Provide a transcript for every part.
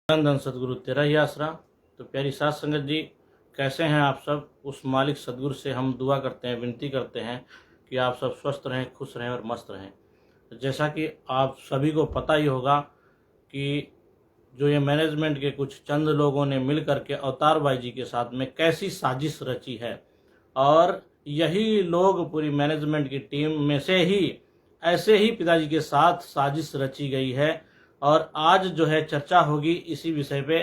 धन धन सदगुरु तेरा ही आसरा। तो प्यारी साध संगत जी, कैसे हैं आप सब। उस मालिक सदगुरु से हम दुआ करते हैं, विनती करते हैं कि आप सब स्वस्थ रहें, खुश रहें और मस्त रहें। तो जैसा कि आप सभी को पता ही होगा कि जो ये मैनेजमेंट के कुछ चंद लोगों ने मिल करके अवतार भाई जी के साथ में कैसी साजिश रची है, और यही लोग पूरी मैनेजमेंट की टीम में से ही ऐसे ही पिताजी के साथ साजिश रची गई है। और आज जो है चर्चा होगी इसी विषय पे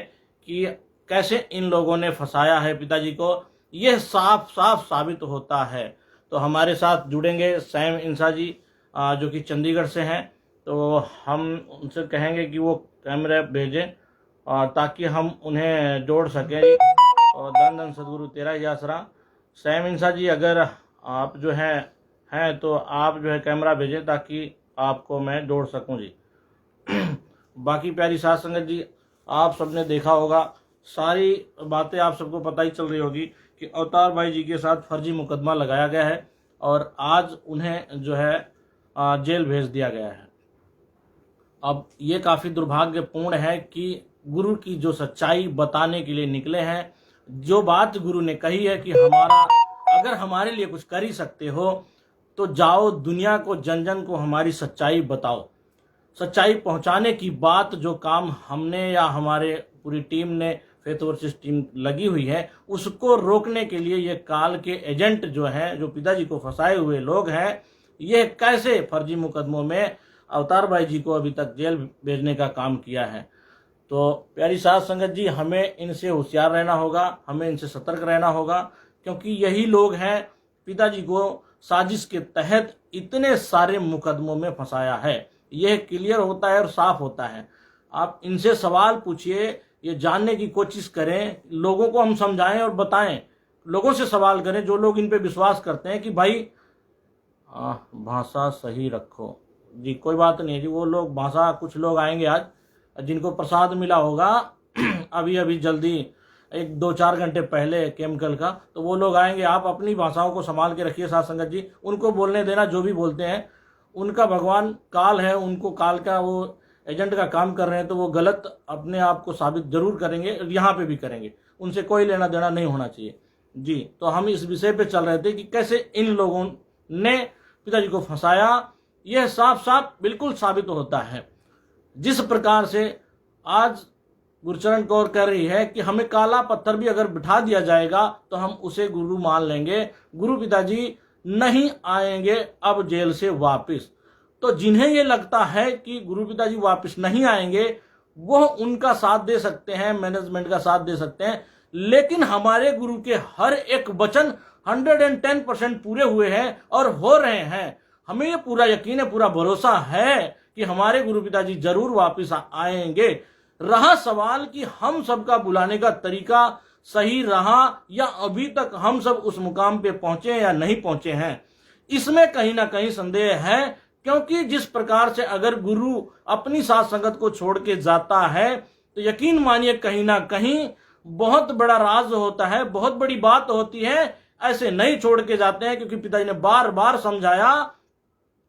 कि कैसे इन लोगों ने फंसाया है पिताजी को। यह साफ साफ साबित होता है। तो हमारे साथ जुड़ेंगे सैम इंसा जी, जो कि चंडीगढ़ से हैं। तो हम उनसे कहेंगे कि वो कैमरा भेजें ताकि हम उन्हें जोड़ सकें। और धन धन सदगुरु तेरा ही आसरा। सैम इंसा जी, अगर आप जो हैं तो आप जो है कैमरा भेजें ताकि आपको मैं जोड़ सकूं जी। बाकी प्यारी साध संगत जी, आप सबने देखा होगा, सारी बातें आप सबको पता ही चल रही होगी कि अवतार भाई जी के साथ फर्जी मुकदमा लगाया गया है और आज उन्हें जो है जेल भेज दिया गया है। अब ये काफ़ी दुर्भाग्यपूर्ण है कि गुरु की जो सच्चाई बताने के लिए निकले हैं, जो बात गुरु ने कही है कि अगर हमारे लिए कुछ कर ही सकते हो तो जाओ दुनिया को, जन जन को हमारी सच्चाई बताओ। सच्चाई पहुंचाने की बात, जो काम हमने या हमारे पूरी टीम ने, फेथ वर्सेस टीम लगी हुई है, उसको रोकने के लिए ये काल के एजेंट जो हैं, जो पिताजी को फंसाए हुए लोग हैं, ये कैसे फर्जी मुकदमों में अवतार भाई जी को अभी तक जेल भेजने का काम किया है। तो प्यारी साध संगत जी, हमें इनसे होशियार रहना होगा, हमें इनसे सतर्क रहना होगा, क्योंकि यही लोग हैं पिताजी को साजिश के तहत इतने सारे मुकदमों में फंसाया है। यह क्लियर होता है और साफ होता है। आप इनसे सवाल पूछिए, ये जानने की कोशिश करें, लोगों को हम समझाएं और बताएं, लोगों से सवाल करें जो लोग इन पे विश्वास करते हैं कि भाई भाषा सही रखो जी। कोई बात नहीं जी, वो लोग भाषा, कुछ लोग आएंगे आज जिनको प्रसाद मिला होगा अभी अभी जल्दी 1-2-4 घंटे पहले केमिकल का, तो वो लोग आएंगे। आप अपनी भाषाओं को संभाल के रखिए साध संगत जी, उनको बोलने देना। जो भी बोलते हैं उनका भगवान काल है, उनको काल का वो एजेंट का काम कर रहे हैं, तो वो गलत अपने आप को साबित जरूर करेंगे, यहाँ पे भी करेंगे। उनसे कोई लेना देना नहीं होना चाहिए जी। तो हम इस विषय पे चल रहे थे कि कैसे इन लोगों ने पिताजी को फंसाया। यह साफ साफ बिल्कुल साबित होता है। जिस प्रकार से आज गुरचरण कौर कह रही है कि हमें काला पत्थर भी अगर बिठा दिया जाएगा तो हम उसे गुरु मान लेंगे, गुरु पिताजी नहीं आएंगे अब जेल से वापस। तो जिन्हें ये लगता है कि गुरु पिताजी वापस नहीं आएंगे, वो उनका साथ दे सकते हैं, मैनेजमेंट का साथ दे सकते हैं, लेकिन हमारे गुरु के हर एक वचन 110% पूरे हुए हैं और हो रहे हैं। हमें ये पूरा यकीन है, पूरा भरोसा है कि हमारे गुरु पिताजी जरूर वापस आएंगे। रहा सवाल कि हम सबका बुलाने का तरीका सही रहा या अभी तक हम सब उस मुकाम पे पहुंचे या नहीं पहुंचे हैं, इसमें कहीं ना कहीं संदेह है। क्योंकि जिस प्रकार से अगर गुरु अपनी साथ संगत को छोड़ के जाता है तो यकीन मानिए कहीं ना कहीं बहुत बड़ा राज होता है, बहुत बड़ी बात होती है। ऐसे नहीं छोड़ के जाते हैं, क्योंकि पिताजी ने बार बार समझाया,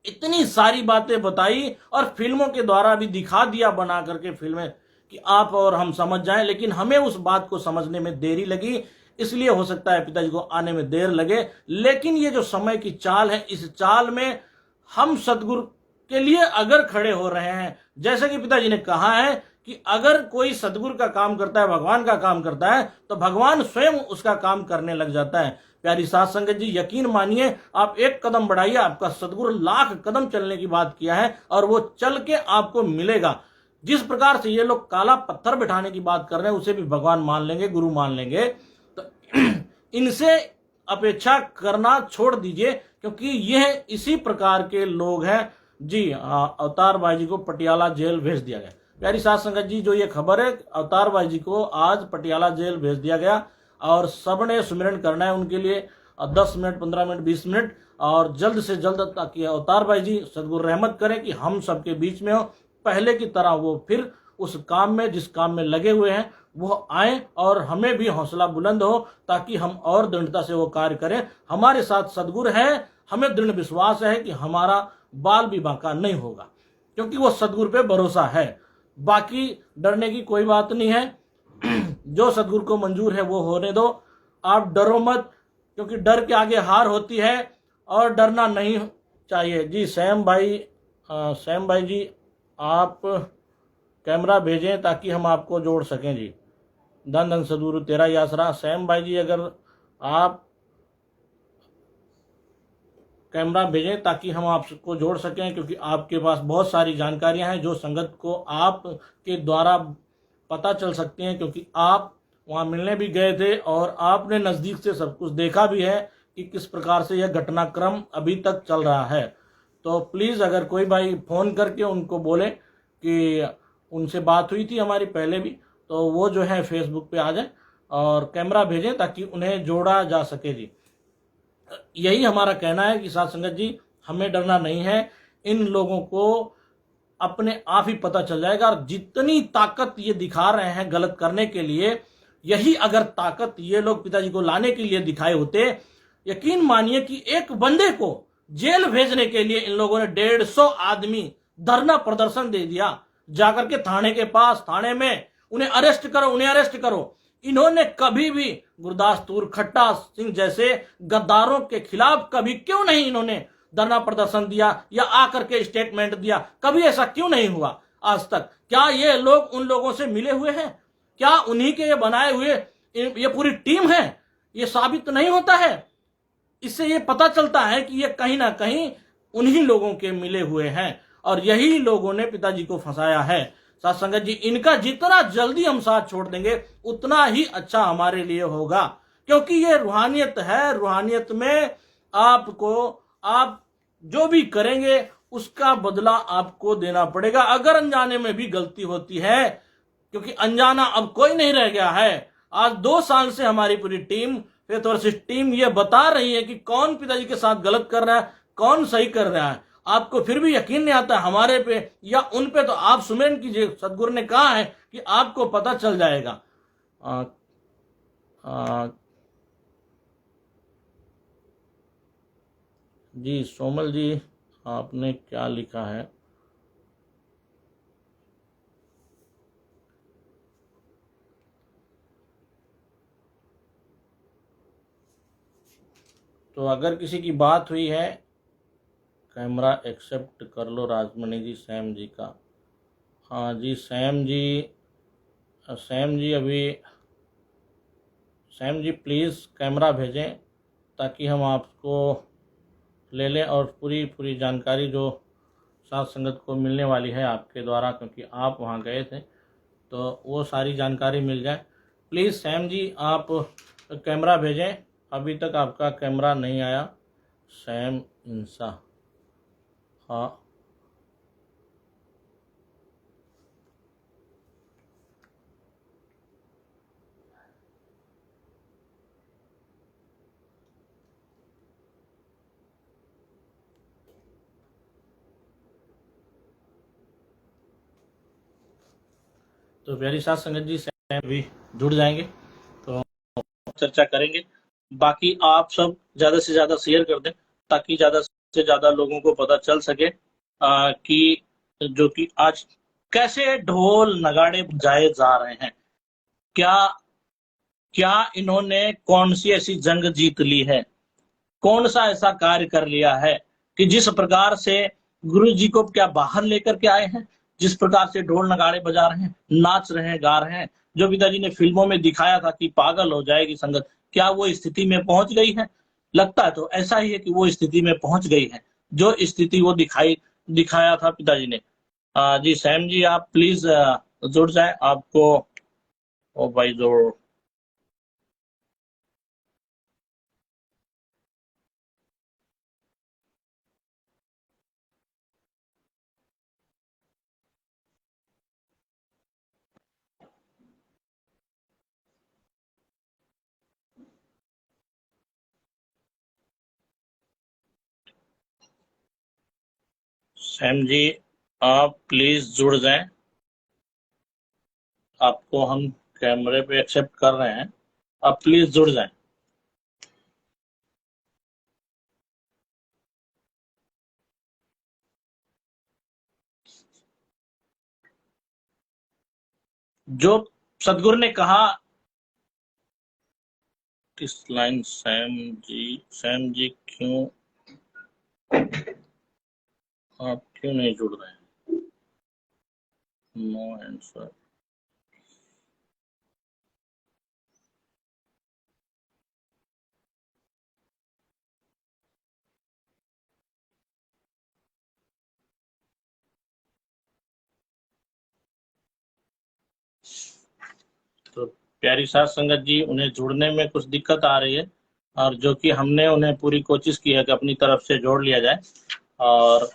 इतनी सारी बातें बताई और फिल्मों के द्वारा भी दिखा दिया बना करके फिल्में कि आप और हम समझ जाएं, लेकिन हमें उस बात को समझने में देरी लगी। इसलिए हो सकता है पिताजी को आने में देर लगे। लेकिन ये जो समय की चाल है, इस चाल में हम सदगुरु के लिए अगर खड़े हो रहे हैं, जैसे कि पिताजी ने कहा है कि अगर कोई सदगुरु का काम करता है, भगवान का काम करता है, तो भगवान स्वयं उसका काम करने लग जाता है। प्यारी साध संगत जी, यकीन मानिए, आप एक कदम बढ़ाइए, आपका सदगुरु लाख कदम चलने की बात किया है और वो चल के आपको मिलेगा। जिस प्रकार से ये लोग काला पत्थर बिठाने की बात कर रहे हैं, उसे भी भगवान मान लेंगे, गुरु मान लेंगे। तो इनसे अपेक्षा करना छोड़ दीजिए, क्योंकि यह इसी प्रकार के लोग हैं जी। अवतार भाई जी को पटियाला जेल भेज दिया गया। प्यारी साध संगत जी, जो ये खबर है, अवतार भाई जी को आज पटियाला जेल भेज दिया गया और सबने सुमिरन करना है उनके लिए 10 मिनट, 15 मिनट, 20 मिनट, और जल्द से जल्द, ताकि अवतार भाई जी सदगुरु रहमत करें कि हम सबके बीच में हो, पहले की तरह वो फिर उस काम में, जिस काम में लगे हुए हैं, वो आए और हमें भी हौसला बुलंद हो, ताकि हम और दृढ़ता से वो कार्य करें। हमारे साथ सदगुरु है, हमें दृढ़ विश्वास है कि हमारा बाल भी बांका नहीं होगा, क्योंकि वो सदगुरु पे भरोसा है। बाकी डरने की कोई बात नहीं है। जो सदगुरु को मंजूर है वो होने दो, आप डरो मत, क्योंकि डर के आगे हार होती है और डरना नहीं चाहिए। जी सैम भाई जी, आप कैमरा भेजें ताकि हम आपको जोड़ सकें जी। धन धन सदगुरु तेरा ही आसरा। सैम भाई जी, अगर आप कैमरा भेजें ताकि हम आपको जोड़ सकें, क्योंकि आपके पास बहुत सारी जानकारियां हैं जो संगत को आपके द्वारा पता चल सकती हैं, क्योंकि आप वहां मिलने भी गए थे और आपने नज़दीक से सब कुछ देखा भी है कि किस प्रकार से यह घटनाक्रम अभी तक चल रहा है। तो प्लीज़ अगर कोई भाई फ़ोन करके उनको बोले कि उनसे बात हुई थी हमारी पहले भी, तो वो जो है फेसबुक पे आ जाए और कैमरा भेजें ताकि उन्हें जोड़ा जा सके जी। यही हमारा कहना है कि साथ संगत जी, हमें डरना नहीं है। इन लोगों को अपने आप ही पता चल जाएगा, और जितनी ताकत ये दिखा रहे हैं गलत करने के लिए, यही अगर ताकत ये लोग पिताजी को लाने के लिए दिखाए होते, यकीन मानिए कि एक बंदे को जेल भेजने के लिए इन लोगों ने 150 आदमी धरना प्रदर्शन दे दिया जाकर के थाने के पास, थाने में उन्हें अरेस्ट करो, उन्हें अरेस्ट करो। इन्होंने कभी भी गुरदास तूर खट्टा सिंह जैसे गद्दारों के खिलाफ कभी क्यों नहीं इन्होंने धरना प्रदर्शन दिया या आकर के स्टेटमेंट दिया? कभी ऐसा क्यों नहीं हुआ आज तक? क्या ये लोग उन लोगों से मिले हुए हैं? क्या उन्हीं के ये बनाए हुए ये पूरी टीम है? ये साबित नहीं होता है। इससे ये पता चलता है कि ये कहीं ना कहीं उन्हीं लोगों के मिले हुए हैं और यही लोगों ने पिताजी को फंसाया है। साथ संगत जी, इनका जितना जल्दी हम साथ छोड़ देंगे उतना ही अच्छा हमारे लिए होगा, क्योंकि ये रूहानियत है। रूहानियत में आपको, आप जो भी करेंगे उसका बदला आपको देना पड़ेगा, अगर अनजाने में भी गलती होती है, क्योंकि अनजाना अब कोई नहीं रह गया है। आज 2 साल से हमारी पूरी टीम, फेथ टीम ये बता रही है कि कौन पिताजी के साथ गलत कर रहा है, कौन सही कर रहा है। आपको फिर भी यकीन नहीं आता हमारे पे या उन पे, तो आप सुमेरन कीजिए। सदगुरु ने कहा है कि आपको पता चल जाएगा। आ, आ, जी सोमल जी, आपने क्या लिखा है? तो अगर किसी की बात हुई है, कैमरा एक्सेप्ट कर लो राजमणि जी, सैम जी का। हाँ जी सैम जी, सैम जी अभी, सैम जी प्लीज़ कैमरा भेजें ताकि हम आपको ले लें और पूरी पूरी जानकारी जो साथ संगत को मिलने वाली है आपके द्वारा, क्योंकि आप वहाँ गए थे, तो वो सारी जानकारी मिल जाए। प्लीज़ सैम जी आप कैमरा भेजें, अभी तक आपका कैमरा नहीं आया। सैम इंसा, हाँ तो प्यारी साथ संगत जी, सैम भी जुड़ जाएंगे तो चर्चा करेंगे। बाकी आप सब ज़्यादा से ज़्यादा शेयर कर दें ताकि ज़्यादा से ज़्यादा लोगों को पता चल सके कि जो कि आज कैसे ढोल नगाड़े बजाए जा रहे हैं। क्या क्या इन्होंने कौन सी ऐसी जंग जीत ली है, कौन सा ऐसा कार्य कर लिया है कि जिस प्रकार से गुरु जी को क्या बाहर लेकर के आए हैं, जिस प्रकार से ढोल नगाड़े बजा रहे हैं, नाच रहे हैं, गा रहे हैं, जो पिताजी ने फिल्मों में दिखाया था कि पागल हो जाएगी संगत, क्या वो स्थिति में पहुंच गई है? लगता है तो ऐसा ही है कि वो स्थिति में पहुंच गई है, जो स्थिति वो दिखाया था पिताजी ने। जी सैम जी, आप प्लीज जुड़ जाए। आपको ओ भाई जोड़, सैम जी आप प्लीज जुड़ जाएं, आपको हम कैमरे पे एक्सेप्ट कर रहे हैं, आप प्लीज जुड़ जाएं। जो सदगुरु ने कहा, किस लाइन, सैम जी क्यों आप क्यों नहीं जुड़ रहे हैं? No answer. तो प्यारी साथ संगत जी, उन्हें जुड़ने में कुछ दिक्कत आ रही है, और जो कि हमने उन्हें पूरी कोशिश की है कि अपनी तरफ से जोड़ लिया जाए। और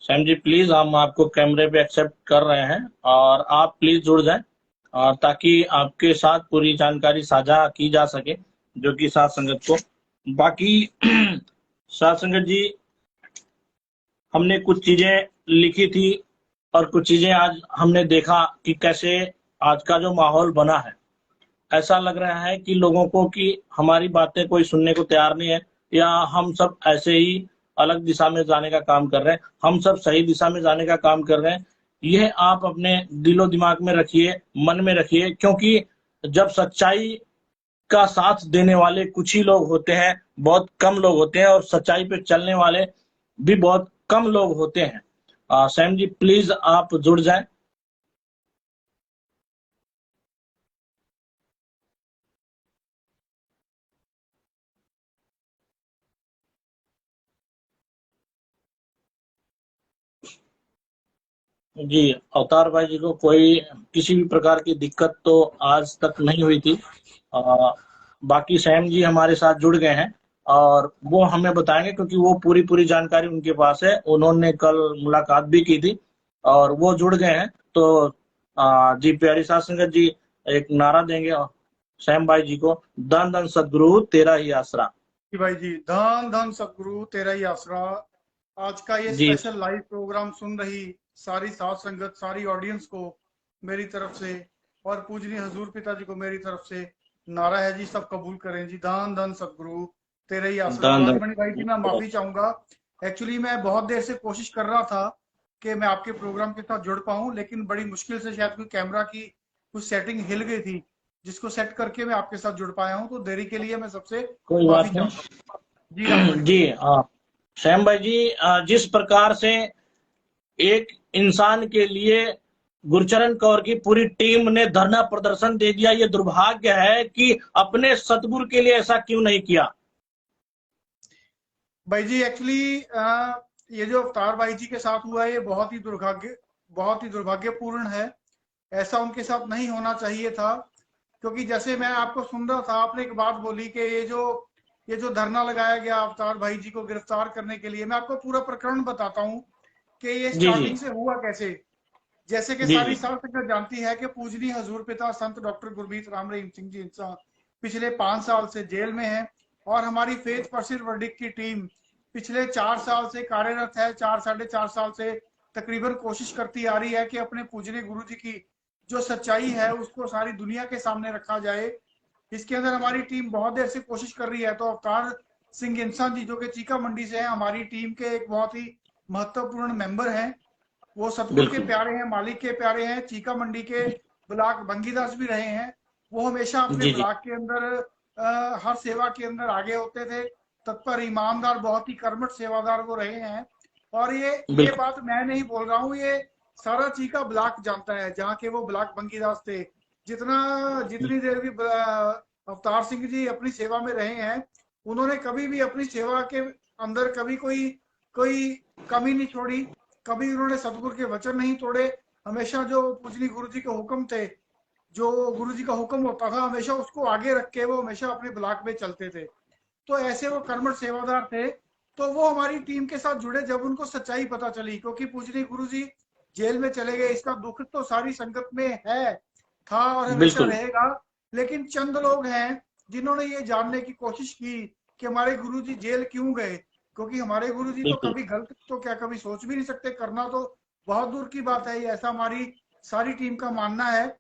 सैम जी प्लीज, हम आपको कैमरे पे एक्सेप्ट कर रहे हैं, और आप प्लीज जुड़ जाएं, और ताकि आपके साथ पूरी जानकारी साझा की जा सके, जो कि साथ संगत को। बाकी साथ संगत जी, हमने कुछ चीजें लिखी थी, और कुछ चीजें आज हमने देखा कि कैसे आज का जो माहौल बना है, ऐसा लग रहा है कि लोगों को कि हमारी बातें कोई सुनने को तैयार नहीं है, या हम सब ऐसे ही अलग दिशा में जाने का काम कर रहे हैं। हम सब सही दिशा में जाने का काम कर रहे हैं, यह आप अपने दिलो दिमाग में रखिए, मन में रखिए, क्योंकि जब सच्चाई का साथ देने वाले कुछ ही लोग होते हैं, बहुत कम लोग होते हैं, और सच्चाई पे चलने वाले भी बहुत कम लोग होते हैं। सैम जी प्लीज आप जुड़ जाएं। जी, अवतार भाई जी को कोई किसी भी प्रकार की दिक्कत तो आज तक नहीं हुई थी। आ, बाकी सैम जी हमारे साथ जुड़ गए हैं, और वो हमें बताएंगे, क्योंकि वो पूरी पूरी जानकारी उनके पास है, उन्होंने कल मुलाकात भी की थी, और वो जुड़ गए हैं। तो जी प्यारी साथ संगत जी, एक नारा देंगे सैम भाई जी को, धन धन सदगुरु तेरा ही आसरा। जी भाई जी, धन धन सतगुरु तेरा ही आसरा। आज का ये जी स्पेशल लाइव प्रोग्राम सुन रही सारी साध संगत, सारी ऑडियंस को मेरी तरफ से, और पूजनीय हजूर पिताजी को मेरी तरफ से नारा है जी, सब कबूल करें जी, धन धन सतगुरु तेरा ही आसरा। धन राजमणि भाई जी, मैं धन। माफी चाहूंगा। एक्चुअली मैं बहुत देर से कोशिश कर रहा था कि मैं आपके प्रोग्राम के साथ जुड़ पाऊं, लेकिन बड़ी मुश्किल से शायद कोई कैमरा की कुछ सेटिंग हिल गई थी, जिसको सेट करके मैं आपके साथ जुड़ पाया हूं। तो देरी के लिए मैं सबसे कोई माफी बात चाहता हूँ। जी नहीं। राजमणि भाई। जी सैम भाई जी, जिस प्रकार से एक इंसान के लिए गुरचरण कौर की पूरी टीम ने धरना प्रदर्शन दे दिया, ये दुर्भाग्य है कि अपने सतगुरु के लिए ऐसा क्यों नहीं किया। भाई जी एक्चुअली ये जो अवतार भाई जी के साथ हुआ है, ये बहुत ही दुर्भाग्यपूर्ण है। ऐसा उनके साथ नहीं होना चाहिए था। क्योंकि जैसे मैं आपको सुन रहा था, आपने एक बात बोली कि ये जो धरना लगाया गया अवतार भाई जी को गिरफ्तार करने के लिए, मैं आपको पूरा प्रकरण बताता हूँ कि ये जी जी स्टार्टिंग से हुआ कैसे। जैसे कि जी सारी जी साध संगत जानती है कि पूजनीय हजूर पिता संत डॉक्टर गुरमीत राम रहीम सिंह जी इंसान पिछले 5 साल से जेल में है, और हमारी फेथ परसिर वर्डिक की टीम पिछले 4 साल से कार्यरत है। 4 साढ़े 4 साल से तकरीबन कोशिश करती आ रही है कि अपने पूजनीय गुरु जी की जो सच्चाई है उसको सारी दुनिया के सामने रखा जाए। इसके अंदर हमारी टीम बहुत देर से कोशिश कर रही है। तो अवतार सिंह इंसान जी, जो कि चीका मंडी से है, हमारी टीम के एक बहुत ही महत्वपूर्ण मेंबर हैं। वो सतगुरु के बिल्कुल प्यारे हैं, मालिक के प्यारे हैं, चीका मंडी के ब्लॉक बंगीदास भी रहे हैं। वो हमेशा अपने जी जी ब्लॉक के अंदर हर सेवा के अंदर आगे होते थे। तत्पर, ईमानदार, बहुत ही कर्मठ सेवादार वो रहे हैं। और ये बिल्कुल बात मैं नहीं बोल रहा हूँ, ये सारा चीका ब्लॉक जानता है, जहाँ के वो ब्लॉक बंगीदास थे। जितनी देर भी अवतार सिंह जी अपनी सेवा में रहे हैं, उन्होंने कभी भी अपनी सेवा के अंदर कभी कोई कोई कमी नहीं छोड़ी। कभी उन्होंने सतगुरु के वचन नहीं तोड़े। हमेशा जो पूजनी गुरु जी के हुक्म थे, जो गुरु जी का हुक्म होता था, हमेशा उसको आगे रख के वो हमेशा अपने ब्लॉक में चलते थे। तो ऐसे वो कर्मठ सेवादार थे। तो वो हमारी टीम के साथ जुड़े जब उनको सच्चाई पता चली, क्योंकि पूजनी गुरु जी जेल में चले गए, इसका दुख तो सारी संगत में है, था और हमेशा बिल्कुल रहेगा। लेकिन चंद लोग हैं जिन्होंने ये जानने की कोशिश की कि हमारे गुरु जी जेल क्यों गए। क्योंकि हमारे गुरु जी तो बिल्कुल कभी गलत तो क्या कभी सोच भी नहीं सकते, करना तो बहुत दूर की बात है, ऐसा हमारी सारी टीम का मानना है।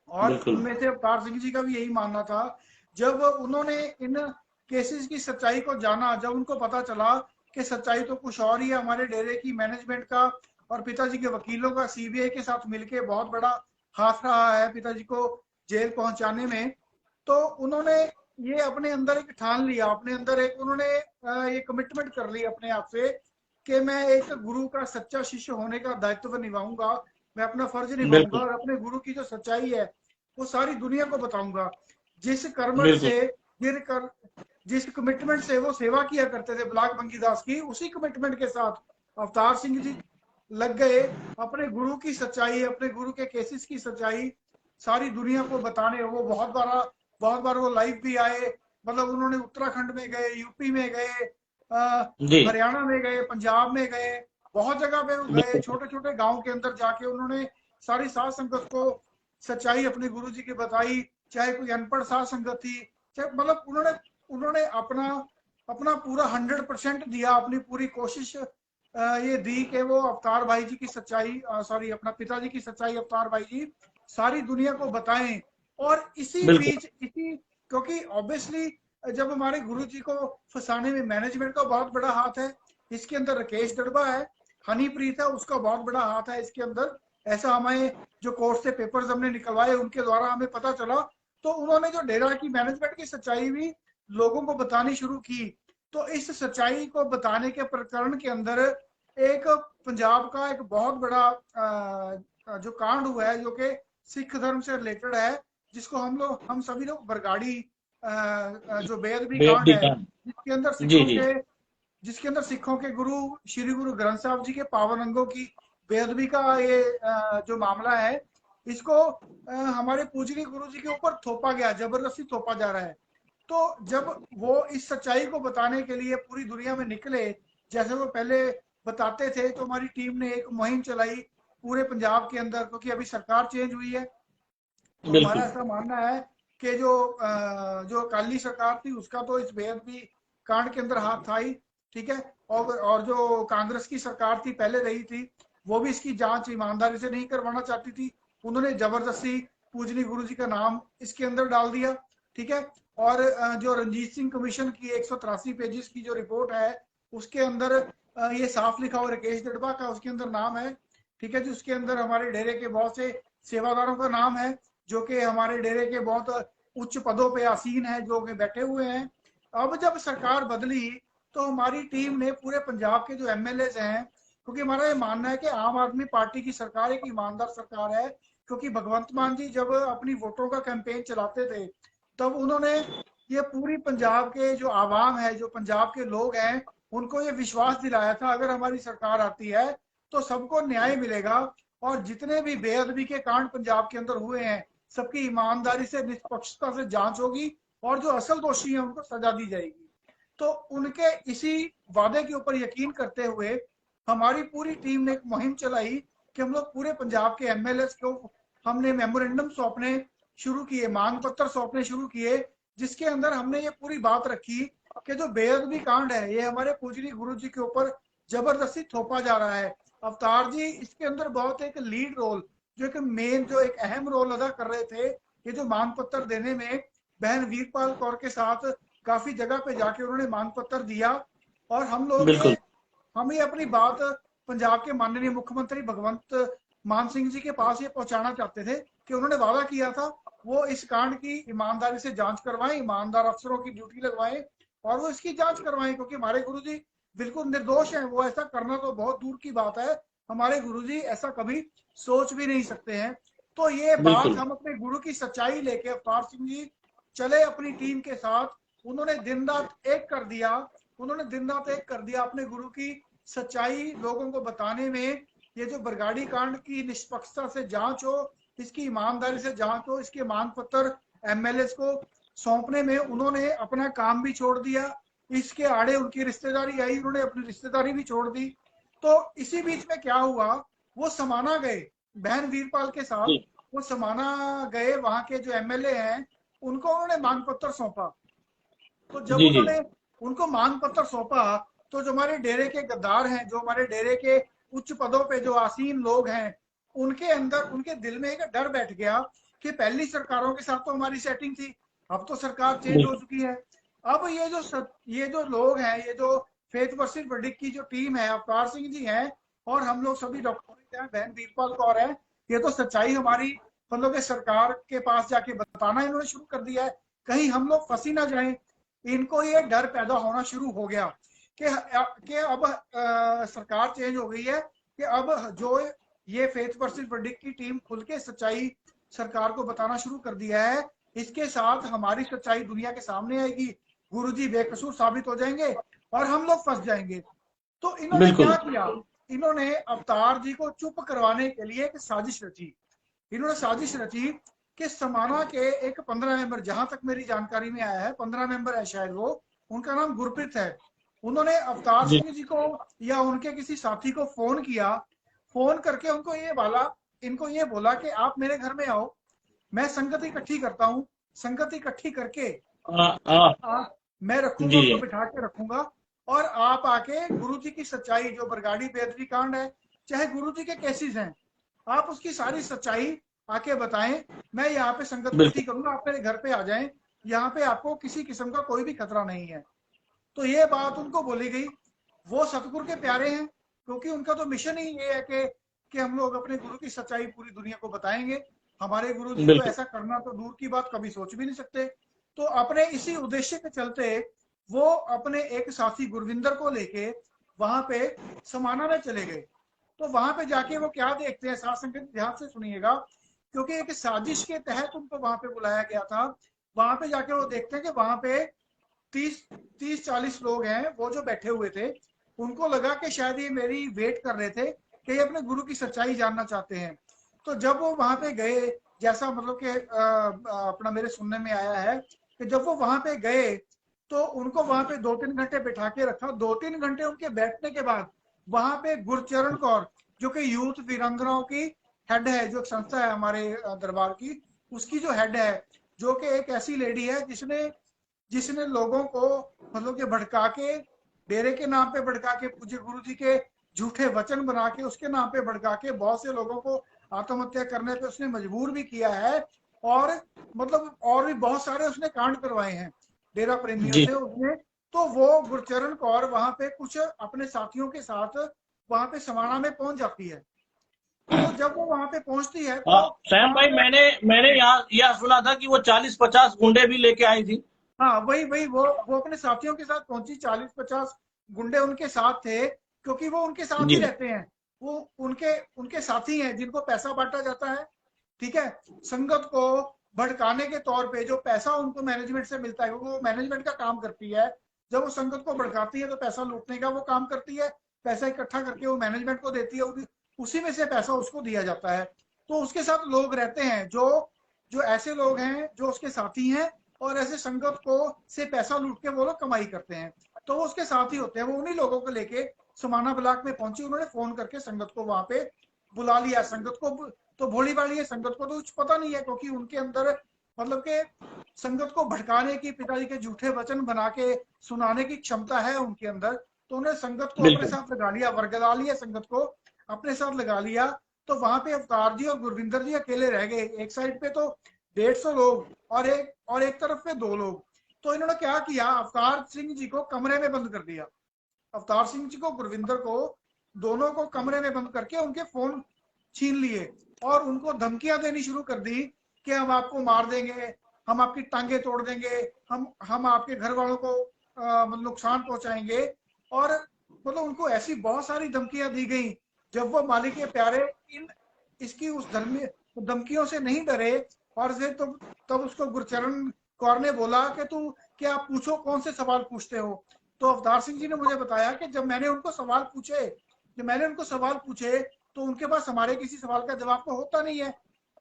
और बिल्कुल उनमें से अवतार सिंह जी का भी यही मानना था। जब उन्होंने इन केसेस की सच्चाई को जाना, जब उनको पता चला कि सच्चाई तो कुछ और ही है। हमारे डेरे की मैनेजमेंट का और पिताजी के वकीलों का सीबीआई के साथ मिलके बहुत बड़ा हाथ रहा है पिताजी को जेल पहुंचाने में। तो उन्होंने ये अपने अंदर एक ठान लिया, अपने अंदर एक उन्होंने ये कमिटमेंट कर ली अपने आप से कि मैं एक गुरु का सच्चा शिष्य होने का दायित्व निभाऊंगा, मैं अपना फर्ज निभाऊंगा बिल्कुल और अपने गुरु की जो सच्चाई है वो सारी दुनिया को बताऊंगा। जिस कर्मठ बिल्कुल से जिन कर जिस कमिटमेंट से वो सेवा किया करते थे ब्लाक बंकीदास की, उसी कमिटमेंट के साथ अवतार सिंह जी लग गए अपने गुरु की सच्चाई, अपने गुरु के केसेस की सच्चाई सारी दुनिया को बताने। वो बहुत बार वो लाइव भी आए, मतलब उन्होंने उत्तराखंड में गए, यूपी में गए, जी हरियाणा में गए, पंजाब में गए, बहुत जगह पे वो गए। बिल्कुल छोटे छोटे गांव के अंदर जाके उन्होंने सारी साध संगत को सच्चाई अपने गुरु जी की बताई, चाहे कोई अनपढ़ साध संगत थी, चाहे मतलब उन्होंने उन्होंने अपना अपना पूरा 100% दिया, अपनी पूरी कोशिश ये दी कि वो अवतार भाई जी की सच्चाई, सॉरी अपना पिताजी की सच्चाई अवतार भाई जी सारी दुनिया को बताएं। और इसी बिल्कुल बीच इसी क्योंकि ऑब्वियसली जब हमारे गुरु जी को फंसाने में मैनेजमेंट का बहुत बड़ा हाथ है, इसके अंदर राकेश दड़बा है, हनीप्रीत है, उसका बहुत बड़ा हाथ है इसके अंदर। ऐसा हमें जो कोर्ट से पेपर्स हमने निकलवाए उनके द्वारा हमें पता चला। तो उन्होंने जो डेरा की मैनेजमेंट की सच्चाई भी लोगों को बतानी शुरू की। तो इस सच्चाई को बताने के प्रकरण के अंदर एक पंजाब का एक बहुत बड़ा जो कांड हुआ है जो कि सिख धर्म से रिलेटेड है, जिसको हम सभी लोग बरगाड़ी जो बेअदबी कांड बेहद है, काम जिसके अंदर जी सिखों जी के जिसके अंदर सिखों के गुरु श्री गुरु ग्रंथ साहब जी के पावन अंगों की बेअदबी का ये जो मामला है, इसको हमारे पूजनीय गुरु जी के ऊपर थोपा गया, जबरदस्ती थोपा जा रहा है। तो जब वो इस सच्चाई को बताने के लिए पूरी दुनिया में निकले, जैसे वो पहले बताते थे, तो हमारी टीम ने एक मुहिम चलाई पूरे पंजाब के अंदर, क्योंकि अभी सरकार चेंज हुई है। तो हमारा बिल्कुल ऐसा मानना है कि जो अकाली सरकार थी उसका तो इस बेअदबी कांड के अंदर हाथ था ही, ठीक है। और जो कांग्रेस की सरकार थी पहले रही थी, वो भी इसकी जांच ईमानदारी से नहीं करवाना चाहती थी। उन्होंने जबरदस्ती पूजनी गुरु जी का नाम इसके अंदर डाल दिया, ठीक है। और जो रंजीत सिंह कमीशन की 183 पेजेस की जो रिपोर्ट है, उसके अंदर ये साफ लिखा हुआ राकेश दड़बा का उसके अंदर नाम है, ठीक है जी। उसके अंदर हमारे डेरे के बहुत से सेवादारों का नाम है, जो कि हमारे डेरे के बहुत उच्च पदों पे आसीन है, जो कि बैठे हुए हैं। अब जब सरकार बदली तो हमारी टीम ने पूरे पंजाब के जो एमएलए हैं, क्योंकि हमारा ये मानना है कि आम आदमी पार्टी की सरकार एक ईमानदार सरकार है, क्योंकि भगवंत मान जी जब अपनी वोटों का कैंपेन चलाते थे, तब उन्होंने ये पूरी पंजाब के जो आवाम है, जो पंजाब के लोग हैं, उनको ये विश्वास दिलाया था अगर हमारी सरकार आती है तो सबको न्याय मिलेगा, और जितने भी बेअदबी के कांड पंजाब के अंदर हुए हैं सबकी ईमानदारी से निष्पक्षता से जांच होगी, और जो असल दोषी हैं उनको सजा दी जाएगी। तो उनके इसी वादे के ऊपर यकीन करते हुए हमारी पूरी टीम ने एक मुहिम चलाई कि हम लोग पूरे पंजाब के एमएलए को हमने मेमोरेंडम सौंपने शुरू किए, मांग पत्र सौंपने शुरू किए, जिसके अंदर हमने ये पूरी बात रखी कि जो बेअदबी कांड है ये हमारे पूजनी गुरु जी के ऊपर जबरदस्ती थोपा जा रहा है। अवतार जी इसके अंदर बहुत एक लीड रोल, जो एक मेन जो एक अहम रोल अदा कर रहे थे। ये जो मांग पत्र देने में बहन वीरपाल कौर के साथ काफी जगह पे जाके उन्होंने मांग पत्र दिया, और बिल्कुल हम ये अपनी बात पंजाब के माननीय मुख्यमंत्री भगवंत मान सिंह जी के पास ये पहुंचाना चाहते थे कि उन्होंने वादा किया था वो इस कांड की ईमानदारी से जांच करवाएं, ईमानदार अफसरों की ड्यूटी लगवाएं और वो इसकी जांच करवाएं, क्योंकि हमारे गुरुजी बिल्कुल निर्दोष हैं। वो ऐसा करना तो बहुत दूर की बात है, हमारे गुरुजी ऐसा कभी सोच भी नहीं सकते हैं। तो ये बात बिल्कुल हम अपने गुरु की सच्चाई लेके अवतार सिंह जी चले अपनी टीम के साथ, उन्होंने दिन रात एक कर दिया, उन्होंने दिन रात एक कर दिया अपने गुरु की सच्चाई लोगों को बताने में। ये जो बरगाड़ी कांड की निष्पक्षता से जांच हो, इसकी ईमानदारी से जांच हो, इसके मांग पत्र एमएलए को सौंपने में उन्होंने अपना काम भी छोड़ दिया। इसके आड़े उनकी रिश्तेदारी आई, उन्होंने अपनी रिश्तेदारी भी छोड़ दी। तो इसी बीच में क्या हुआ, वो समाना गए बहन वीरपाल के साथ, जी वो समाना गए, वहां के जो एमएलए हैं उनको उन्होंने मांग पत्र सौंपा। तो जब जी जी उन्होंने उनको मांग पत्र सौंपा, तो जो हमारे डेरे के गद्दार हैं, जो हमारे डेरे के उच्च पदों पे जो आसीन लोग हैं, उनके अंदर उनके दिल में एक डर बैठ गया कि पहली सरकारों के साथ तो हमारी सेटिंग थी, अब तो सरकार चेंज हो बिल्कुल चुकी है। अब ये जो लोग हैं, ये जो फेथ वर्सेस वर्डिक्ट की जो टीम है, अवतार सिंह जी हैं और हम लोग सभी डॉक्टर हैं, बहन वीरपाल कौर है, ये तो सच्चाई हमारी मतलब कि सरकार के पास जाके बताना इन्होंने शुरू कर दिया है, कहीं हम लोग फंसी ना जाएं। इनको ये डर पैदा होना शुरू हो गया कि अब सरकार चेंज हो गई है, कि अब जो ये फेथ वर्सेस वर्डिक्ट की टीम खुल के सच्चाई सरकार को बताना शुरू कर दिया है, इसके साथ हमारी सच्चाई दुनिया के सामने आएगी, गुरुजी बेकसूर साबित हो जाएंगे और हम लोग फंस जाएंगे। तो इन्होंने क्या बिल्कुल किया, इन्होंने अवतार जी को चुप करवाने के लिए एक साजिश रची। इन्होंने साजिश रची कि समाना के एक 15 मेंबर, जहां तक मेरी जानकारी में आया है 15 मेंबर है शायद, वो उनका नाम गुरप्रीत है, उन्होंने अवतार जी। सिंह जी को या उनके किसी साथी को फोन किया, फोन करके उनको ये बोला, इनको ये बोला कि आप मेरे घर में आओ, मैं संगत इकट्ठी करता हूँ, संगत इकट्ठी करके आ, आ, मैं रखूंगा, जी उनको बिठा के रखूंगा, और आप आके गुरु जी की सच्चाई, जो बरगाड़ी बेदरी कांड है, चाहे गुरु जी के केसेस हैं, आप उसकी सारी सच्चाई आके बताएं, मैं यहाँ पे संगत इकट्ठी बिल्कुल करूंगा, आप मेरे घर पे आ जाएं, यहाँ पे आपको किसी किस्म का कोई भी खतरा नहीं है। तो ये बात उनको बोली गई। वो सतगुरु के प्यारे हैं, क्योंकि उनका तो मिशन ही ये है कि हम लोग अपने गुरु की सच्चाई पूरी दुनिया को बताएंगे। हमारे गुरु जी तो बिल्कुल। ऐसा करना तो दूर की बात, कभी सोच भी नहीं सकते। तो अपने इसी उद्देश्य के चलते वो अपने एक साथी गुरविंदर को लेके वहां पे समाना में चले गए। तो वहां पे जाके वो क्या देखते हैं, साथ संगत ध्यान से सुनिएगा, क्योंकि एक साजिश के तहत उनको वहां पे बुलाया गया था। वहां पे जाके वो देखते हैं कि वहां पे 30-40 लोग हैं वो जो बैठे हुए थे। उनको लगा कि शायद ये मेरी वेट कर रहे थे कि ये अपने गुरु की सच्चाई जानना चाहते हैं। तो जब वो वहां पे गए, जैसा मतलब कि अपना मेरे सुनने में आया है कि जब वो वहां पे गए तो उनको वहां पे 2-3 घंटे बिठा के रखा। 2-3 घंटे उनके बैठने के बाद वहां पे गुरचरण कौर, जो कि यूथ वीरांगनाओं की हेड है, जो संस्था है हमारे दरबार की, उसकी जो हेड है, जो कि एक ऐसी लेडी है जिसने जिसने लोगों को मतलब कि भड़का के, डेरे के नाम पे भड़का के, पूज्य गुरु जी के झूठे वचन बना के उसके नाम पे भड़का के बहुत से लोगों को आत्महत्या करने पे उसने मजबूर भी किया है। और मतलब और भी बहुत सारे उसने कांड करवाए हैं डेरा प्रेमियों जी। से उसने। तो वो गुरचरण कौर वहां पे कुछ अपने साथियों के साथ वहां पे समाना में पहुंच जाती है। तो जब वो वहां पे पहुंचती है तो सैम वहां भाई, पे, मैंने यहाँ यह सुना था कि वो 40-50 गुंडे भी लेके आई थी। हाँ वही वही वो अपने साथियों के साथ पहुंची, 40-50 गुंडे उनके साथ थे, क्योंकि वो उनके साथ ही जी। रहते हैं। वो उनके उनके साथी हैं जिनको पैसा बांटा जाता है, ठीक है, संगत को भड़काने के तौर पे जो पैसा उनको मैनेजमेंट से मिलता है, वो मैनेजमेंट का काम करती है। जब वो संगत को भड़काती है तो पैसा लूटने का वो काम करती है, पैसा इकट्ठा करके वो मैनेजमेंट को देती है, उसी में से पैसा उसको दिया जाता है। तो उसके साथ लोग रहते हैं जो जो ऐसे लोग हैं जो उसके साथी हैं, और ऐसे संगत को से पैसा लूट के वो लोग कमाई करते हैं। तो वो उसके साथ ही होते हैं। वो उन्हीं लोगों को लेके समाना ब्लॉक में पहुंची, उन्होंने फोन करके संगत को वहां पे बुला लिया। संगत को तो भोली भाली है, संगत को तो कुछ पता नहीं है, क्योंकि उनके अंदर मतलब के संगत को भड़काने की, पिताजी के झूठे वचन बना के सुनाने की क्षमता है उनके अंदर। तो उन्हें संगत को अपने बिल्कुल साथ लगा लिया, वर्गला लिया, संगत को अपने साथ लगा लिया। तो वहां पे अवतार जी और गुरविंदर जी अकेले रह गए। एक साइड पे तो 150 लोग और एक तरफ पे 2 लोग। तो इन्होंने क्या किया, अवतार सिंह जी को कमरे में बंद कर दिया। अवतार सिंह जी को, गुरविंदर को, दोनों को कमरे में बंद करके उनके फोन छीन लिए और उनको धमकियां देनी शुरू कर दी कि हम आपको मार देंगे, हम आपकी टांगे तोड़ देंगे, हम आपके घर वालों को नुकसान पहुंचाएंगे। और मतलब उनको ऐसी बहुत सारी धमकियां दी गई। जब वो मालिक के प्यारे इन इसकी उस धमकियों से नहीं डरे, और फिर तब उसको गुरचरण कौर ने बोला कि तू क्या पूछो, कौन से सवाल पूछते हो। तो अवतार सिंह जी ने मुझे बताया कि जब मैंने उनको सवाल पूछे तो उनके पास हमारे किसी सवाल का जवाब तो होता नहीं है,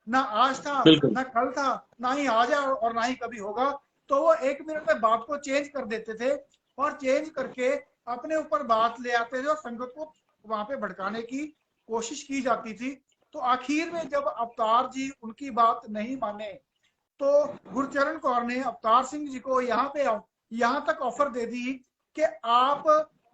ना आज था, बिल्कुल। ना कल था, ना ही आज है और ना ही कभी होगा। तो वो 1 मिनट में बात को चेंज कर देते थे और चेंज करके अपने ऊपर बात ले आते थे और संगत को वहां पे भड़काने की कोशिश की जाती थी। तो आखिर में जब अवतार जी उनकी बात नहीं माने तो गुरचरण कौर ने अवतार सिंह जी को यहाँ तक ऑफर दे दी कि आप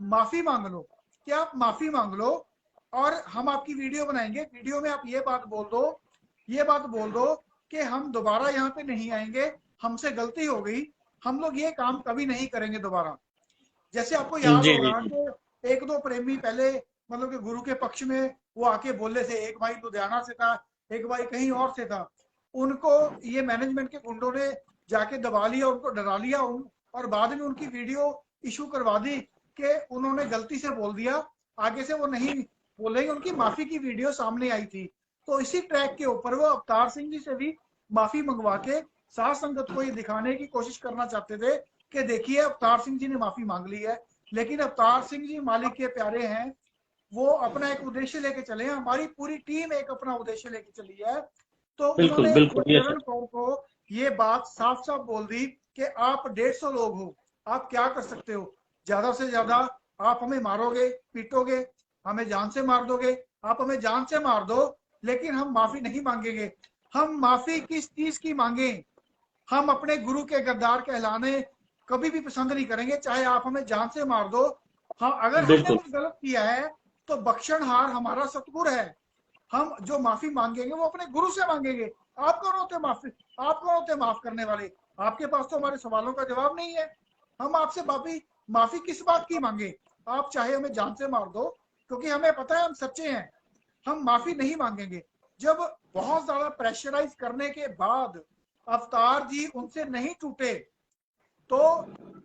माफी मांग लो, कि आप माफी मांग लो और हम आपकी वीडियो बनाएंगे। वीडियो में आप ये बात बोल दो कि हम दोबारा यहाँ पे नहीं आएंगे, हमसे गलती हो गई, हम लोग ये काम कभी नहीं करेंगे दोबारा। जैसे आपको याद जी होगा जी कि एक दो प्रेमी पहले मतलब कि गुरु के पक्ष में वो आके बोले थे, एक भाई लुधियाना से था, एक भाई कहीं और से था। उनको ये मैनेजमेंट के गुंडों ने जाके दबा लिया, उनको डरा लिया, और बाद में उनकी वीडियो इशू करवा दी कि उन्होंने गलती से बोल दिया, आगे से वो नहीं बोलेंगे। उनकी माफी की वीडियो सामने आई थी। तो इसी ट्रैक के ऊपर वो अवतार सिंह जी से भी माफी मंगवा के साध संगत को ये दिखाने की कोशिश करना चाहते थे कि देखिए अवतार सिंह जी ने माफी मांग ली है। लेकिन अवतार सिंह जी मालिक के प्यारे हैं, वो अपना एक उद्देश्य लेके चले हैं, हमारी पूरी टीम एक अपना उद्देश्य लेके चली है। तो बिल्कुल उन्होंने बिल्कुल, ये गुरचरण कौर को ये बात साफ साफ बोल दी कि आप 150 लोग हो, आप क्या कर सकते हो, ज्यादा से ज्यादा आप हमें मारोगे, पीटोगे, हमें जान से मार दोगे, आप हमें जान से मार दो, लेकिन हम माफी नहीं मांगेंगे। हम माफी किस चीज की मांगे, हम अपने गुरु के गद्दार कहलाने कभी भी पसंद नहीं करेंगे, चाहे आप हमें जान से मार दो। हाँ, अगर हमने बिल्कुल कुछ गलत किया है तो बख्शनहार हमारा सतगुरु है। हम जो माफी मांगेंगे वो अपने गुरु से मांगेंगे। आप कौन होते माफी, आप कौन होते माफ करने वाले? आपके पास तो हमारे सवालों का जवाब नहीं है। हम आपसे माफी माफी किस बात की मांगे? आप चाहे हमें जान से मार दो, क्योंकि हमें पता है हम सच्चे हैं, हम माफी नहीं मांगेंगे। जब बहुत ज्यादा प्रेशराइज करने के बाद अवतार जी उनसे नहीं टूटे, तो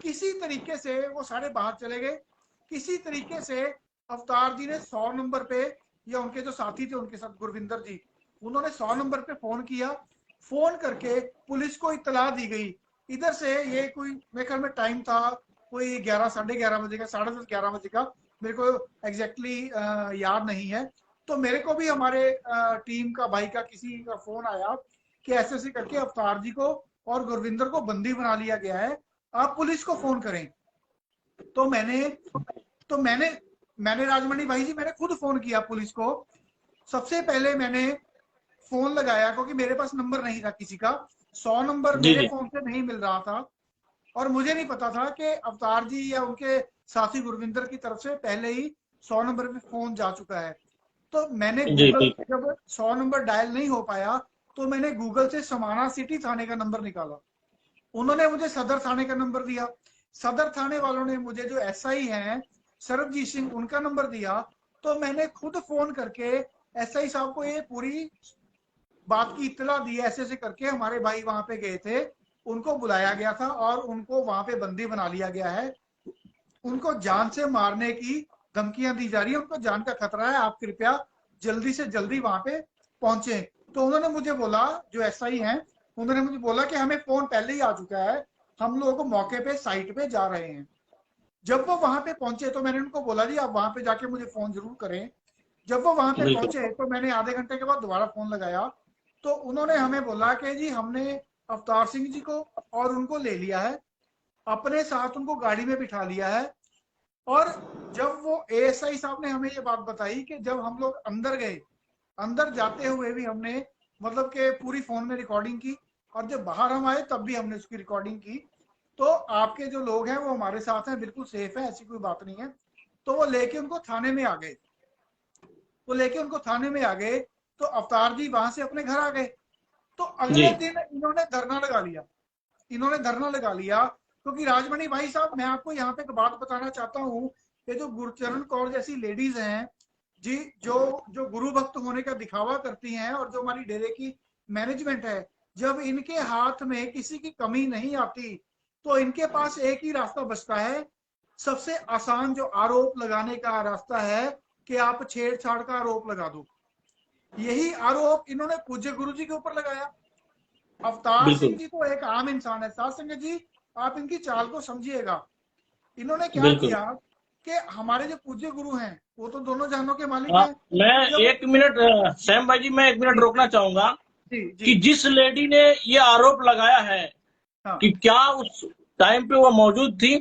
किसी तरीके से वो सारे बाहर चले गए। किसी तरीके से अवतार जी ने 100 नंबर पे, या उनके जो साथी थे उनके साथ गुरविंदर जी, उन्होंने 100 नंबर पे फोन किया। फोन करके पुलिस को इतला दी गई। इधर से ये कोई मेरे ख्याल में टाइम था कोई 11 साढ़े 11 बजे का, 10:30 11 बजे का, मेरे को एग्जैक्टली याद नहीं है। तो मेरे को भी हमारे टीम का भाई का किसी का फोन आया कि ऐसे ऐसे करके अवतार जी को और गुरविंदर को बंदी बना लिया गया है, आप पुलिस को फोन करें। तो मैंने मैंने राजमणि भाई जी, मैंने खुद फोन किया पुलिस को। सबसे पहले मैंने फोन लगाया क्योंकि मेरे पास नंबर नहीं था किसी का, 100 नंबर जी मेरे जी फोन से नहीं मिल रहा था, और मुझे नहीं पता था कि अवतार जी या उनके साथी गुरविंदर की तरफ से पहले ही 100 नंबर पे फोन जा चुका है। तो मैंने जी गूगल, बिल्कुल जब 100 नंबर डायल नहीं हो पाया, तो मैंने गूगल से समाना सिटी थाने का नंबर निकाला। उन्होंने मुझे सदर थाने का नंबर दिया। सदर थाने वालों ने मुझे जो एसआई हैं सरबजीत सिंह, उनका नंबर दिया। तो मैंने खुद फोन करके एसआई साहब को ये पूरी बात की इत्तला दी, ऐसे ऐसे करके हमारे भाई वहां पे गए थे, उनको बुलाया गया था और उनको वहां पे बंदी बना लिया गया है, उनको जान से मारने की धमकियां दी जा रही है, उनको जान का खतरा है, आप कृपया जल्दी से जल्दी वहां पे पहुंचे। तो उन्होंने मुझे बोला, जो एसआई हैं, उन्होंने मुझे बोला कि हमें फोन पहले ही आ चुका है, हम लोग मौके पे साइट पे जा रहे हैं। जब वो वहां पे पहुंचे तो मैंने उनको बोला जी आप वहां पे जाके मुझे फोन जरूर करें। जब वो वहां पे बिल्कुल पहुंचे तो मैंने आधे घंटे के बाद दोबारा फोन लगाया। तो उन्होंने हमें बोला कि जी हमने अवतार सिंह जी को और उनको ले लिया है, अपने साथ उनको गाड़ी में बिठा लिया है। और जब वो एएसआई साहब ने हमें ये बात बताई कि जब हम लोग अंदर गए, अंदर जाते हुए भी हमने मतलब कि पूरी फोन में रिकॉर्डिंग की, और जब बाहर हम आए तब भी हमने उसकी रिकॉर्डिंग की। तो आपके जो लोग हैं वो हमारे साथ हैं, बिल्कुल सेफ है, ऐसी कोई बात नहीं है। तो वो लेके उनको थाने में आ गए। वो लेके उनको थाने में आ गए तो अवतार जी वहां से अपने घर आ गए। तो जी अगले दिन इन्होंने धरना लगा लिया। इन्होंने धरना लगा लिया क्योंकि राजमणि भाई साहब, मैं आपको यहाँ पे एक बात बताना चाहता हूँ कि जो गुरचरण कौर जैसी लेडीज हैं जी, जो जो गुरु भक्त होने का दिखावा करती हैं, और जो हमारी डेरे की मैनेजमेंट है, जब इनके हाथ में किसी की कमी नहीं आती तो इनके पास एक ही रास्ता बचता है। सबसे आसान जो आरोप लगाने का रास्ता है कि आप छेड़छाड़ का आरोप लगा दो। यही आरोप इन्होंने पूज्य गुरु जी के ऊपर लगाया। अवतार बिल्कुल सिंह जी तो एक आम इंसान है, साध संगत जी आप इनकी चाल को समझिएगा। इन्होंने क्या बिल्कुल। किया कि हमारे जो पूज्य गुरु हैं वो तो दोनों जानों के मालिक हाँ, हैं। मैं जब एक मिनट सैम भाई जी, मैं एक मिनट जी रोकना चाहूंगा जी कि जी जिस लेडी ने ये आरोप लगाया है हाँ कि क्या उस टाइम पे वो मौजूद थी,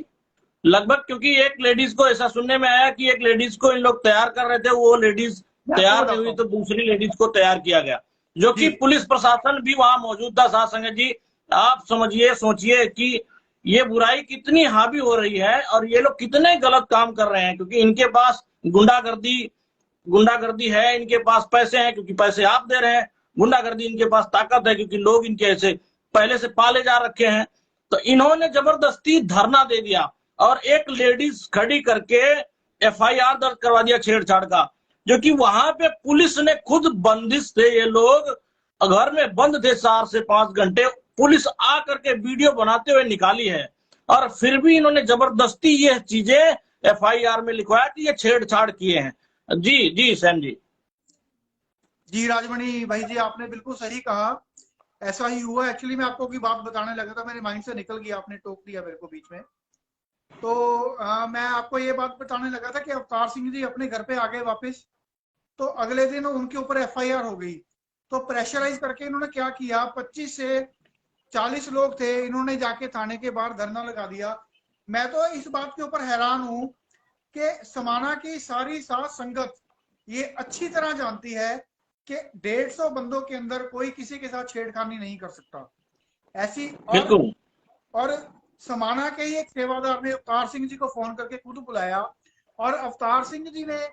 लगभग, क्योंकि एक लेडीज को ऐसा सुनने में आया कि एक लेडीज को इन लोग तैयार कर रहे थे, वो लेडीज मैं आपको तैयार नहीं बताता हुई हूँ। तो दूसरी लेडीज को तैयार किया गया, जो जी कि पुलिस प्रशासन भी वहां मौजूद था। साथ संगत जी, आप समझिए, सोचिए कि ये बुराई कितनी हावी हो रही है और ये लोग कितने गलत काम कर रहे हैं, क्योंकि इनके पास गुंडागर्दी गुंडागर्दी है, इनके पास पैसे हैं क्योंकि पैसे आप दे रहे हैं, गुंडागर्दी इनके पास ताकत है क्योंकि लोग इनके ऐसे पहले से पाले जा रखे हैं। तो इन्होंने जबरदस्ती धरना दे दिया। और एक लेडीज खड़ी करके एफआईआर दर्ज करवा दिया छेड़छाड़ का, जो कि वहां पे पुलिस ने खुद बंदिश थे, ये लोग घर में बंद थे 4 से 5 घंटे, पुलिस आ करके वीडियो बनाते हुए निकाली है, और फिर भी इन्होंने जबरदस्ती ये चीजें एफआईआर में लिखवाया कि ये छेड़छाड़ किए हैं। जी जी सैम जी। जी राजमणि भाई जी, आपने बिल्कुल सही कहा, ऐसा ही हुआ। एक्चुअली मैं आपको की बात बताने लगा था, मेरे माइंड से निकल गया, आपने टोक दिया मेरे को बीच में। तो मैं आपको ये बात बताने लगा था कि अवतार सिंह जी अपने घर पे आ गए वापस। तो अगले दिन उनके ऊपर एफआईआर हो गई। तो प्रेशराइज करके इन्होंने क्या किया, 25 से 40 लोग थे, इन्होंने जाके थाने के बाहर धरना लगा दिया। मैं तो इस बात के ऊपर हैरान हूं कि समाना की सारी साध संगत ये अच्छी तरह जानती है कि 150 बंदों के अंदर कोई किसी के साथ छेड़खानी नहीं कर सकता ऐसी। बिल्कुल और समाना के ही एक सेवादार ने अवतार सिंह जी को फोन करके खुद बुलाया, और अवतार सिंह जी ने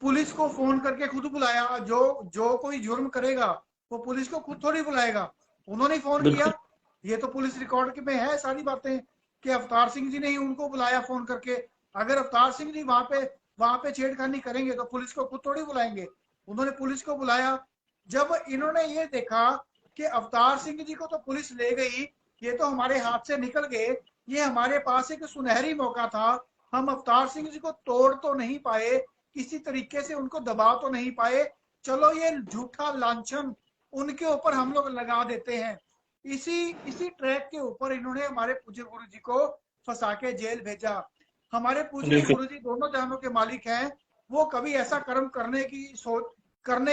पुलिस को फोन करके खुद बुलाया। जो जो कोई जुर्म करेगा वो पुलिस को खुद थोड़ी बुलाएगा, उन्होंने फोन किया। बिल्कुल ये तो पुलिस रिकॉर्ड में है सारी बातें कि अवतार सिंह जी ने ही उनको बुलाया फोन करके। अगर अवतार सिंह जी वहां पे छेड़खानी करेंगे तो पुलिस को खुद थोड़ी बुलाएंगे, उन्होंने पुलिस को बुलाया। जब इन्होंने ये देखा कि अवतार सिंह जी को तो पुलिस ले गई, ये तो हमारे हाथ से निकल गए, ये हमारे पास एक सुनहरी मौका था, हम अवतार सिंह जी को तोड़ तो नहीं पाए, किसी तरीके से उनको दबा तो नहीं पाए, चलो ये झूठा लांछन उनके ऊपर हम लोग लगा देते हैं। इसी इसी ट्रैक के ऊपर इन्होंने हमारे पूज्य गुरु जी को फंसा के जेल भेजा। हमारे पूजनीय बिल्कुल गुरु जी दोनों जहानों के मालिक हैं, वो कभी ऐसा कर्म करने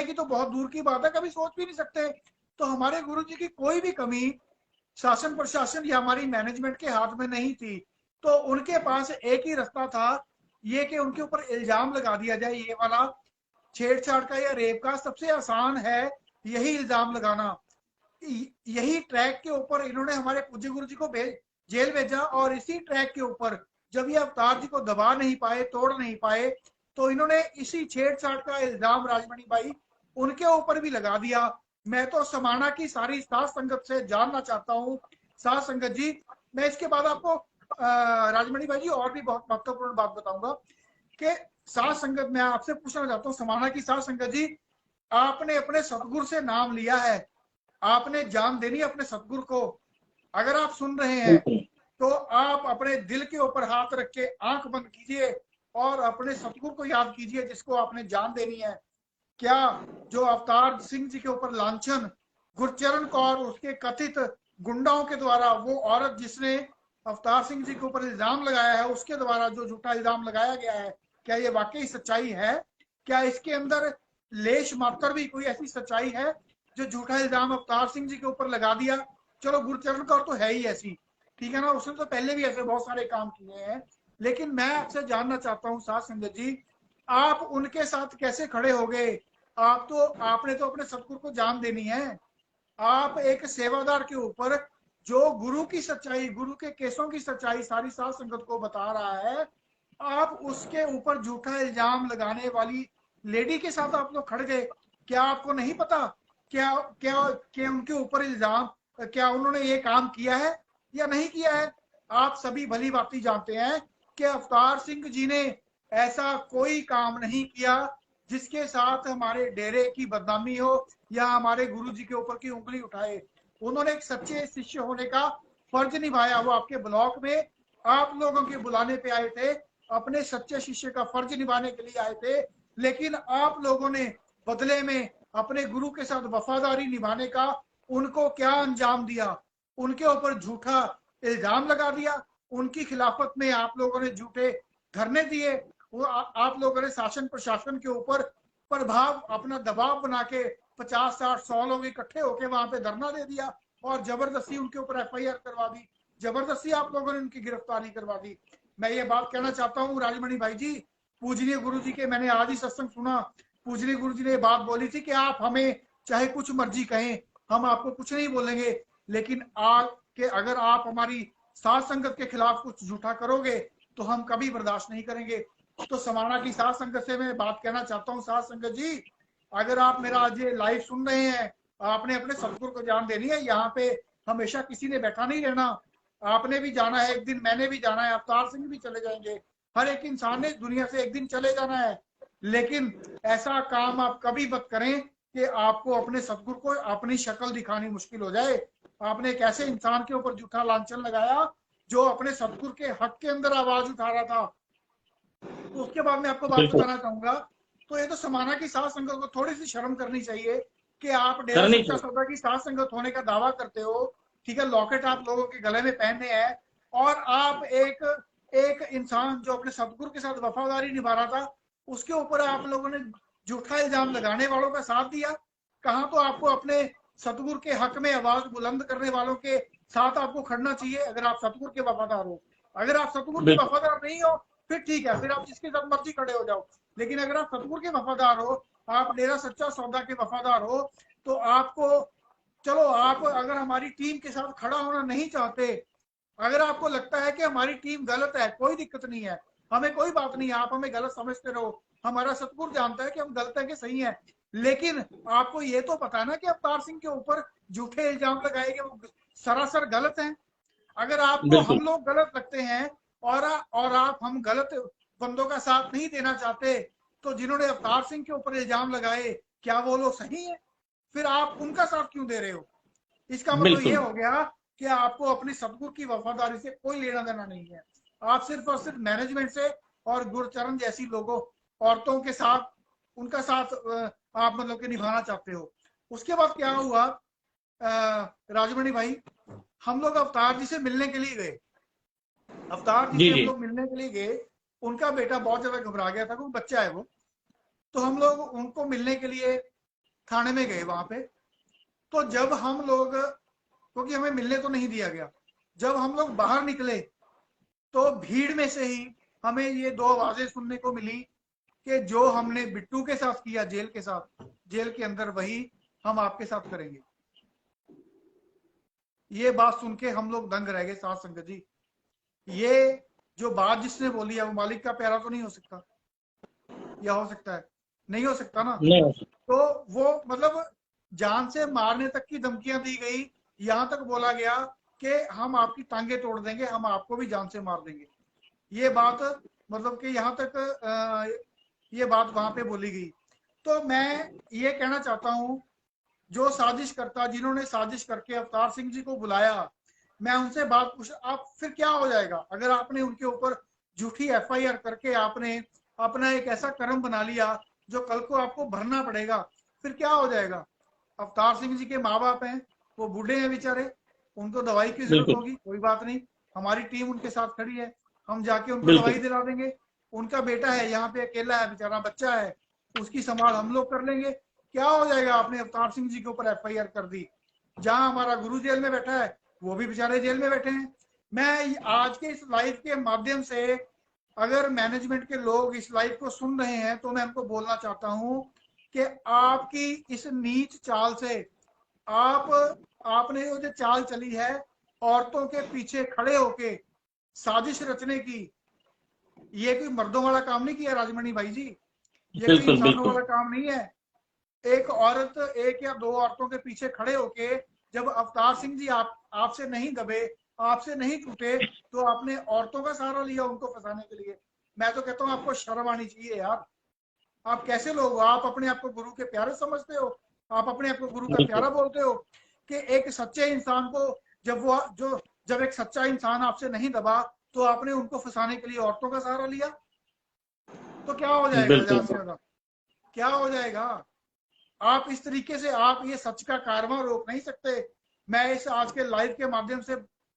की तो बहुत दूर की बात है, कभी सोच भी नहीं सकते। तो हमारे गुरु जी की कोई भी कमी शासन प्रशासन या हमारी मैनेजमेंट के हाथ में नहीं थी। तो उनके पास एक ही रास्ता था, ये कि उनके ऊपर इल्जाम लगा दिया जाए, ये वाला छेड़छाड़ का या रेप का सबसे आसान है यही इल्जाम लगाना। यही ट्रैक के ऊपर इन्होंने हमारे पूज्य गुरु जी को जेल भेजा, और इसी ट्रैक के ऊपर जब ये अवतार जी को दबा नहीं पाए, तोड़ नहीं पाए, तो इन्होंने इसी छेड़छाड़ का इल्जाम राजमणि भाई उनके ऊपर भी लगा दिया। मैं तो समाना की सारी साध संगत से जानना चाहता हूँ, साध संगत जी, मैं इसके बाद आपको राजमणि भाई जी और भी बहुत महत्वपूर्ण बात बताऊंगा कि साध संगत मैं आपसे पूछना चाहता हूँ, समाना की साध संगत जी, आपने अपने सतगुरु से नाम लिया है, आपने जान देनी है अपने सतगुरु को। अगर आप सुन रहे हैं बिल्कुल तो आप अपने दिल के ऊपर हाथ रख के आंख बंद कीजिए और अपने सतगुरु को याद कीजिए जिसको आपने जान देनी है। क्या जो अवतार सिंह जी के ऊपर लांछन गुरचरण कौर उसके कथित गुंडाओं के द्वारा, वो औरत जिसने अवतार सिंह जी के ऊपर इल्जाम लगाया है, उसके द्वारा जो झूठा इल्जाम लगाया गया है, क्या ये वाकई सच्चाई है? क्या इसके अंदर लेश मात्र भी कोई ऐसी सच्चाई है जो झूठा इल्जाम अवतार सिंह जी के ऊपर लगा दिया? चलो गुरचरण कौर तो है ही ऐसी, ठीक है ना, उसने तो पहले भी ऐसे बहुत सारे काम किए हैं। लेकिन मैं आपसे जानना चाहता हूँ साध संगत जी, आप उनके साथ कैसे खड़े हो गए? आपने तो अपने सतगुरु को जान देनी है। आप एक सेवादार के ऊपर जो गुरु की सच्चाई, गुरु के केसों की सच्चाई सारी साध संगत को बता रहा है, आप उसके ऊपर झूठा इल्जाम लगाने वाली लेडी के साथ आप लोग खड़ गए। क्या आपको नहीं पता क्या क्या क्या उनके ऊपर इल्जाम, क्या उन्होंने ये काम किया है या नहीं किया है? आप सभी भली भांति जानते हैं कि अवतार सिंह जी ने ऐसा कोई काम नहीं किया जिसके साथ हमारे डेरे की बदनामी हो या हमारे गुरु जी के ऊपर की उंगली उठाए। उन्होंने एक सच्चे शिष्य होने का फर्ज निभाया। वो आपके ब्लॉक में आप लोगों के बुलाने पे आए थे, अपने सच्चे शिष्य का फर्ज निभाने के लिए आए थे, लेकिन आप लोगों ने बदले में अपने गुरु के साथ वफादारी निभाने का उनको क्या अंजाम दिया? उनके ऊपर झूठा इल्जाम लगा दिया, उनकी खिलाफत में आप लोगों ने झूठे धरने दिए, वो आप लोगों ने शासन प्रशासन के ऊपर प्रभाव अपना दबाव बना के 50, 60, 100 लोग इकट्ठे होकर वहां पे धरना दे दिया और जबरदस्ती उनके ऊपर एफआईआर करवा दी, जबरदस्ती आप लोगों ने उनकी गिरफ्तारी करवा दी। मैं ये बात कहना चाहता हूँ राजमणि भाई जी, पूजनीय गुरु जी के मैंने आज ही सत्संग सुना, पूजनीय गुरु जी ने बात बोली थी कि आप हमें चाहे कुछ मर्जी कहें, हम आपको कुछ नहीं बोलेंगे, लेकिन अगर आप हमारी साध संगत के खिलाफ कुछ झूठा करोगे तो हम कभी बर्दाश्त नहीं करेंगे। तो समाना की साध संगत से मैं बात कहना चाहता हूँ, साध संगत जी, अगर आप मेरा आज ये लाइव सुन रहे हैं, आपने अपने सतगुरु को जान देनी है, यहाँ पे हमेशा किसी ने बैठा नहीं रहना। आपने भी जाना है एक दिन, मैंने भी जाना है, अवतार सिंह भी चले जाएंगे, हर एक इंसान ने दुनिया से एक दिन चले जाना है। लेकिन ऐसा काम आप कभी मत करें कि आपको अपने सतगुरु को अपनी शक्ल दिखानी मुश्किल हो जाए। आपने एक ऐसे इंसान के ऊपर झूठा लांछन लगाया जो अपने सतगुरु के हक के अंदर आवाज उठा रहा था। तो उसके बाद मैं आपको बात बिल्कुल बताना चाहूंगा, तो ये तो समाना की साथ संगत को थोड़ी सी शर्म करनी चाहिए कि आप डेरा करनी सच्चा चाहिए। सौदा की साथ संगत होने का दावा करते हो, ठीक है, लॉकेट आप लोगों के गले में पहनने हैं, और आप एक एक इंसान जो अपने सतगुरु के साथ वफादारी निभा रहा था, उसके ऊपर आप लोगों ने झूठा इल्जाम लगाने वालों का साथ दिया। कहाँ तो आपको अपने सतगुरु के हक में आवाज बुलंद करने वालों के साथ आपको खड़ना चाहिए, अगर आप सतगुरु के वफादार हो। अगर आप सतगुरु के बिल्कुल वफादार नहीं हो, फिर ठीक है, फिर आप जिसके साथ मर्जी खड़े हो जाओ। लेकिन अगर आप सतगुरु के वफादार हो, आप डेरा सच्चा सौदा के वफादार हो, तो आपको, चलो आप अगर हमारी टीम के साथ खड़ा होना नहीं चाहते, अगर आपको लगता है कि हमारी टीम गलत है, कोई दिक्कत नहीं है, हमें कोई बात नहीं है, आप हमें गलत समझते रहो, हमारा सतगुरु जानता है कि हम गलत है कि सही है। लेकिन आपको ये तो पता है ना कि अवतार सिंह के ऊपर झूठे इल्जाम लगाए गए वो सरासर गलत हैं। अगर आपको बिल्कुल हम लोग गलत लगते हैं और आप हम गलत बंदों का साथ नहीं देना चाहते, तो जिन्होंने अवतार सिंह के ऊपर इल्जाम लगाए, क्या वो लोग सही है? फिर आप उनका साथ क्यों दे रहे हो? इसका मतलब ये बिल्कुल हो गया कि आपको अपनी सतगुरु की वफादारी से कोई लेना देना नहीं है। आप सिर्फ और सिर्फ मैनेजमेंट से और गुरचरण जैसी लोगों, औरतों के साथ, उनका साथ आप मतलब कि निभाना चाहते हो। उसके बाद क्या हुआ राजमणि भाई, हम लोग अवतार जी से मिलने के लिए गए। अवतार जी जी से हम जी लोग मिलने के लिए गए। उनका बेटा बहुत ज्यादा घबरा गया था, क्योंकि बच्चा है वो। तो हम लोग उनको मिलने के लिए थाने में गए वहां पे। तो जब हम लोग, क्योंकि हमें मिलने तो नहीं दिया गया, जब हम लोग बाहर निकले तो भीड़ में से ही हमें ये दो आवाजें सुनने को मिली कि जो हमने बिट्टू के साथ किया जेल के साथ, जेल के अंदर, वही हम आपके साथ करेंगे। ये बात सुन के हम लोग दंग रह गए साथ संगत जी। ये जो बात जिसने बोली है वो मालिक का प्यारा तो नहीं हो सकता, या हो सकता है? नहीं हो सकता ना। नहीं हो सकता। तो वो मतलब जान से मारने तक की धमकियां दी गई, यहां तक बोला गया कि हम आपकी टांगे तोड़ देंगे, हम आपको भी जान से मार देंगे। ये बात मतलब कि यहाँ तक ये बात वहां पे बोली गई। तो मैं ये कहना चाहता हूँ, जो साजिश करता, जिन्होंने साजिश करके अवतार सिंह जी को बुलाया, मैं उनसे बात पूछ, आप फिर क्या हो जाएगा अगर आपने उनके ऊपर झूठी एफआईआर करके आपने अपना एक ऐसा कर्म बना लिया जो कल को आपको भरना पड़ेगा, फिर क्या हो जाएगा? अवतार सिंह जी के माँ बाप हैं, वो बूढ़े हैं बेचारे, उनको दवाई की जरूरत बिल्कुल होगी, कोई बात नहीं, हमारी टीम उनके साथ खड़ी है, हम जाके उनको दवाई बिल्कुल दिला देंगे। उनका बेटा है यहाँ पे, अकेला है बेचारा, बच्चा है, उसकी संभाल हम लोग कर लेंगे। क्या हो जाएगा? आपने अवतार सिंह जी के ऊपर एफआईआर कर दी, जहां हमारा गुरु जेल में बैठा है, वो भी बेचारे जेल में बैठे हैं। मैं आज के इस लाइव के माध्यम से, अगर मैनेजमेंट के लोग इस लाइव को सुन रहे हैं, तो मैं उनको बोलना चाहता हूं कि आपकी इस नीच चाल से, आप आपने वो जो चाल चली है औरतों के पीछे खड़े होके साजिश रचने की, ये कोई मर्दों वाला काम नहीं किया राजमणि भाई जी, ये कोई बिल्कुल इंसानों बिल्कुल वाला काम नहीं है। एक औरत, एक या दो औरतों के पीछे खड़े होके, जब अवतार सिंह जी आपसे नहीं दबे, आपसे नहीं टूटे, तो आपने औरतों का सहारा लिया उनको फंसाने के लिए। मैं तो कहता हूँ आपको शर्म आनी चाहिए यार। आप कैसे लोग हो? आप अपने आप को गुरु के प्यारे समझते हो, आप अपने आप को गुरु का बिल्कुल प्यारा बोलते हो, कि एक सच्चे इंसान को, जब एक सच्चा इंसान आपसे नहीं दबा, तो आपने उनको फंसाने के लिए औरतों का सहारा लिया। तो क्या हो जाएगा बिल्कुल ज्यादा से ज्यादा? क्या हो जाएगा? आप इस तरीके से आप ये सच का कारवां रोक नहीं सकते। मैं इस आज के लाइव के माध्यम से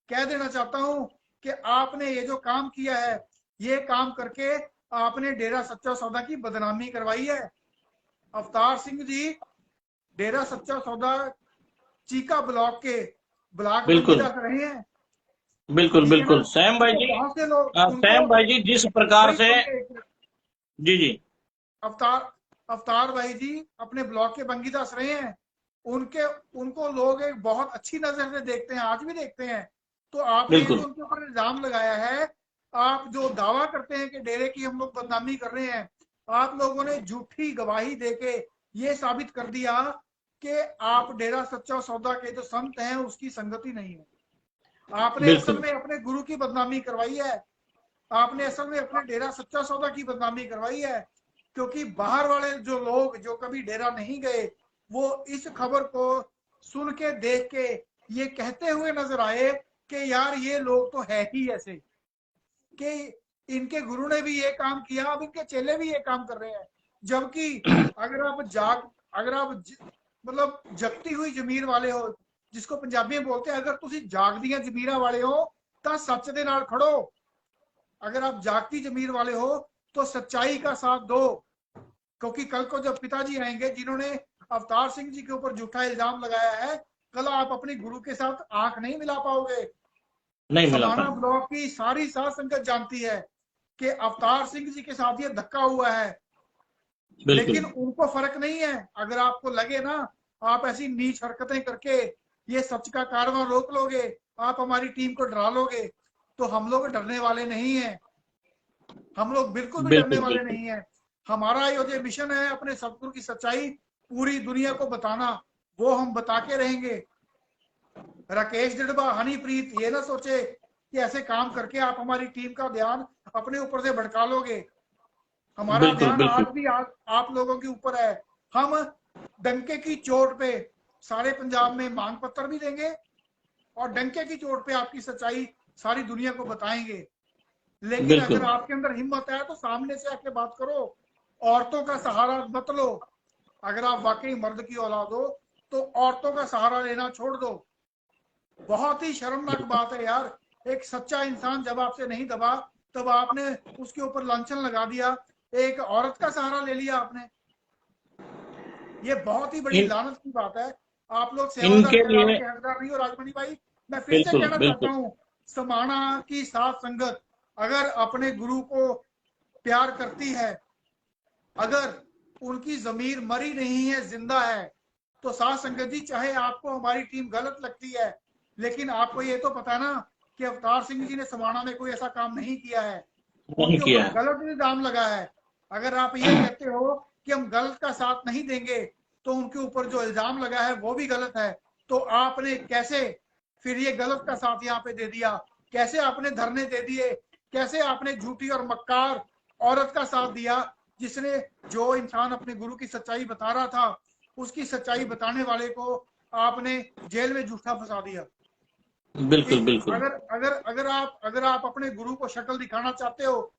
कह देना चाहता हूं कि आपने ये जो काम किया है, ये काम करके आपने डेरा सच्चा सौदा की बदनामी करवाई है। अवतार सिंह जी डेरा सच्चा सौदा चीका ब्लॉक के ब्लॉक बिल्कुल बंदीदार रहे हैं, बिल्कुल ठीक है ना। बिल्कुल सैम भाई तो जी। बहुत से लोग उनको, सैम भाई जी जिस प्रकार भाई से, सुनिए, जी जी अवतार अवतार भाई जी अपने ब्लॉक के बंगीदास रहे हैं। उनके उनको लोग एक बहुत अच्छी नजर से देखते हैं, आज भी देखते हैं। तो आपने ये जो बिल्कुल उनके ऊपर इल्जाम लगाया है, आप जो दावा करते हैं कि डेरे की हम लोग बदनामी कर रहे हैं, आप लोगों ने झूठी गवाही देके ये साबित कर दिया कि आप डेरा सच्चा सौदा के जो संत हैं उसकी संगति नहीं है। आपने असल बिल्कुल में अपने गुरु की बदनामी करवाई है, आपने असल में अपने डेरा सच्चा सौदा की बदनामी करवाई है। क्योंकि बाहर वाले जो लोग जो कभी डेरा नहीं गए, वो इस खबर को सुन के देख के ये कहते हुए नजर आए कि यार ये लोग तो है ही ऐसे, कि इनके गुरु ने भी ये काम किया, अब इनके चेले भी ये काम कर रहे हैं। जबकि अगर आप अगर आप मतलब जगती हुई जमीर वाले हो, जिसको पंजाबी में बोलते हैं, अगर तुसी जाग दिया जमीरा वाले हो तो सच दे नाल खड़ो। अगर आप जागती जमीर वाले हो तो सच्चाई का साथ दो। क्योंकि कल को जब पिताजी आएंगे जिन्होंने अवतार सिंह जी के ऊपर झूठा इल्जाम लगाया है, कल आप अपने गुरु के साथ आंख नहीं मिला पाओगे। नहीं मिला समाना पाए। ब्लॉक की सारी साध संगत जानती है कि अवतार सिंह जी के साथ ये धक्का हुआ है, बिल्कुल लेकिन उनको फर्क नहीं है। अगर आपको लगे ना आप ऐसी नीच हरकतें करके ये सच का कारवां रोक लोगे, आप हमारी टीम को डरा लोगे, तो हम लोग डरने वाले नहीं हैं। हम लोग बिल्कुल भी डरने बिल्कुल वाले बिल्कुल नहीं है। हमारा ये जो मिशन है अपने सतगुरु की सच्चाई पूरी दुनिया को बताना, वो हम बता के रहेंगे। राकेश डिडबा, हनीप्रीत ये ना सोचे कि ऐसे काम करके आप हमारी टीम का ध्यान अपने ऊपर से भटका लोगे। हमारा बिल्कुल ध्यान बिल्कुल आज भी आप लोगों के ऊपर है। हम डंके की चोट पे सारे पंजाब में मांग पत्र भी देंगे और डंके की चोट पे आपकी सच्चाई सारी दुनिया को बताएंगे। लेकिन अगर बिल्कुल आपके अंदर हिम्मत है तो सामने से आके बात करो, औरतों का सहारा मत लो। अगर आप वाकई मर्द की औलाद हो तो औरतों का सहारा लेना छोड़ दो। बहुत ही शर्मनाक बात है यार, एक सच्चा इंसान जब आपसे नहीं दबा तब आपने उसके ऊपर लांछन लगा दिया, एक औरत का सहारा ले लिया आपने। ये बहुत ही बड़ी इन लानत की बात है। आप लोग सेवादार इनके करार लिए के हकदार नहीं हो राजमणि भाई। मैं फिर से बिल्कुल कहना चाहता बिल्कुल हूँ, समाना की साथ संगत अगर अपने गुरु को प्यार करती है, अगर उनकी जमीर मरी नहीं है जिंदा है, तो साथ संगत जी चाहे आपको हमारी टीम गलत लगती है, लेकिन आपको ये तो पता है ना कि अवतार सिंह जी ने समाना में कोई ऐसा काम नहीं किया है। नहीं उनके किया ऊपर है। गलत इल्जाम लगा है। अगर आप ये कहते हो कि हम गलत का साथ नहीं देंगे, तो उनके ऊपर जो इल्जाम लगा है वो भी गलत है। तो आपने कैसे फिर ये गलत का साथ यहाँ पे दे दिया? कैसे आपने धरने दे दिए? कैसे आपने झूठी और मक्कार औरत का साथ दिया, जिसने जो इंसान अपने गुरु की सच्चाई बता रहा था, उसकी सच्चाई बताने वाले को आपने जेल में झूठा फंसा दिया। बिल्कुल बिल्कुल अगर अगर अगर आप अपने गुरु को शक्ल दिखाना चाहते हो,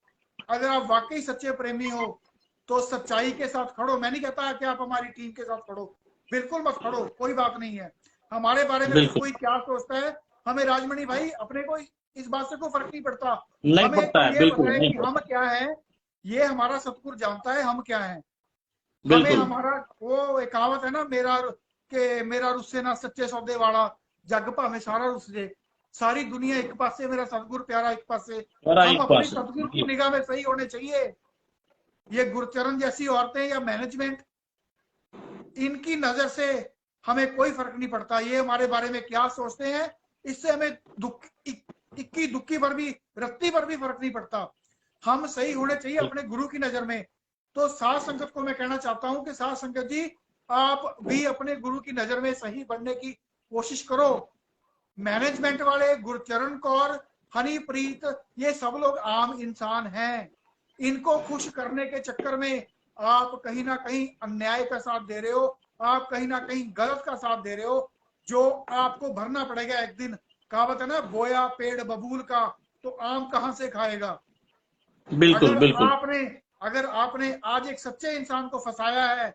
अगर आप वाकई सच्चे प्रेमी हो, तो सच्चाई के साथ खड़ो। मैं नहीं कहता कि आप हमारी टीम के साथ खड़ो, बिल्कुल मत खड़ो, कोई बात नहीं है। हमारे बारे में बिल्कुल कोई क्या सोचता है हमें राजमणि भाई अपने को इस बात से कोई फर्क नहीं पड़ता। नहीं हमें पड़ता तो है, ये पता बिल्कुल है नहीं कि हम पड़ता। क्या है, ये हमारा सतगुरु जानता है हम क्या है। हमें बिल्कुल हमारा वो एक कहावत है ना, मेरा रुस्से ना सच्चे सौदे वाला, जग भावे सारा रुस जे। सारी दुनिया एक पासे, मेरा सतगुरु प्यारा एक पासे। और हम एक अपनी पास सतगुरु की निगाह में सही होने चाहिए। ये गुरचरण जैसी औरतें या मैनेजमेंट, इनकी नजर से हमें कोई फर्क नहीं पड़ता ये हमारे बारे में क्या सोचते हैं। इससे हमें इक्की दुक्की पर भी, रत्ती पर भी फर्क नहीं पड़ता। हम सही होने चाहिए अपने गुरु की नजर में। तो साध संगत को मैं कहना चाहता हूं कि साध संगत जी, आप भी अपने गुरु की नजर में सही बनने की कोशिश करो। मैनेजमेंट वाले, गुरचरण कौर, हनीप्रीत, ये सब लोग आम इंसान हैं। इनको खुश करने के चक्कर में आप कहीं ना कहीं अन्याय का साथ दे रहे हो, आप कहीं ना कहीं गलत का साथ दे रहे हो, जो आपको भरना पड़ेगा एक दिन। कहावत है ना, बोया पेड़ बबूल का तो आम कहां से खाएगा। बिल्कुल अगर बिल्कुल आपने अगर आपने आज एक सच्चे इंसान को फंसाया है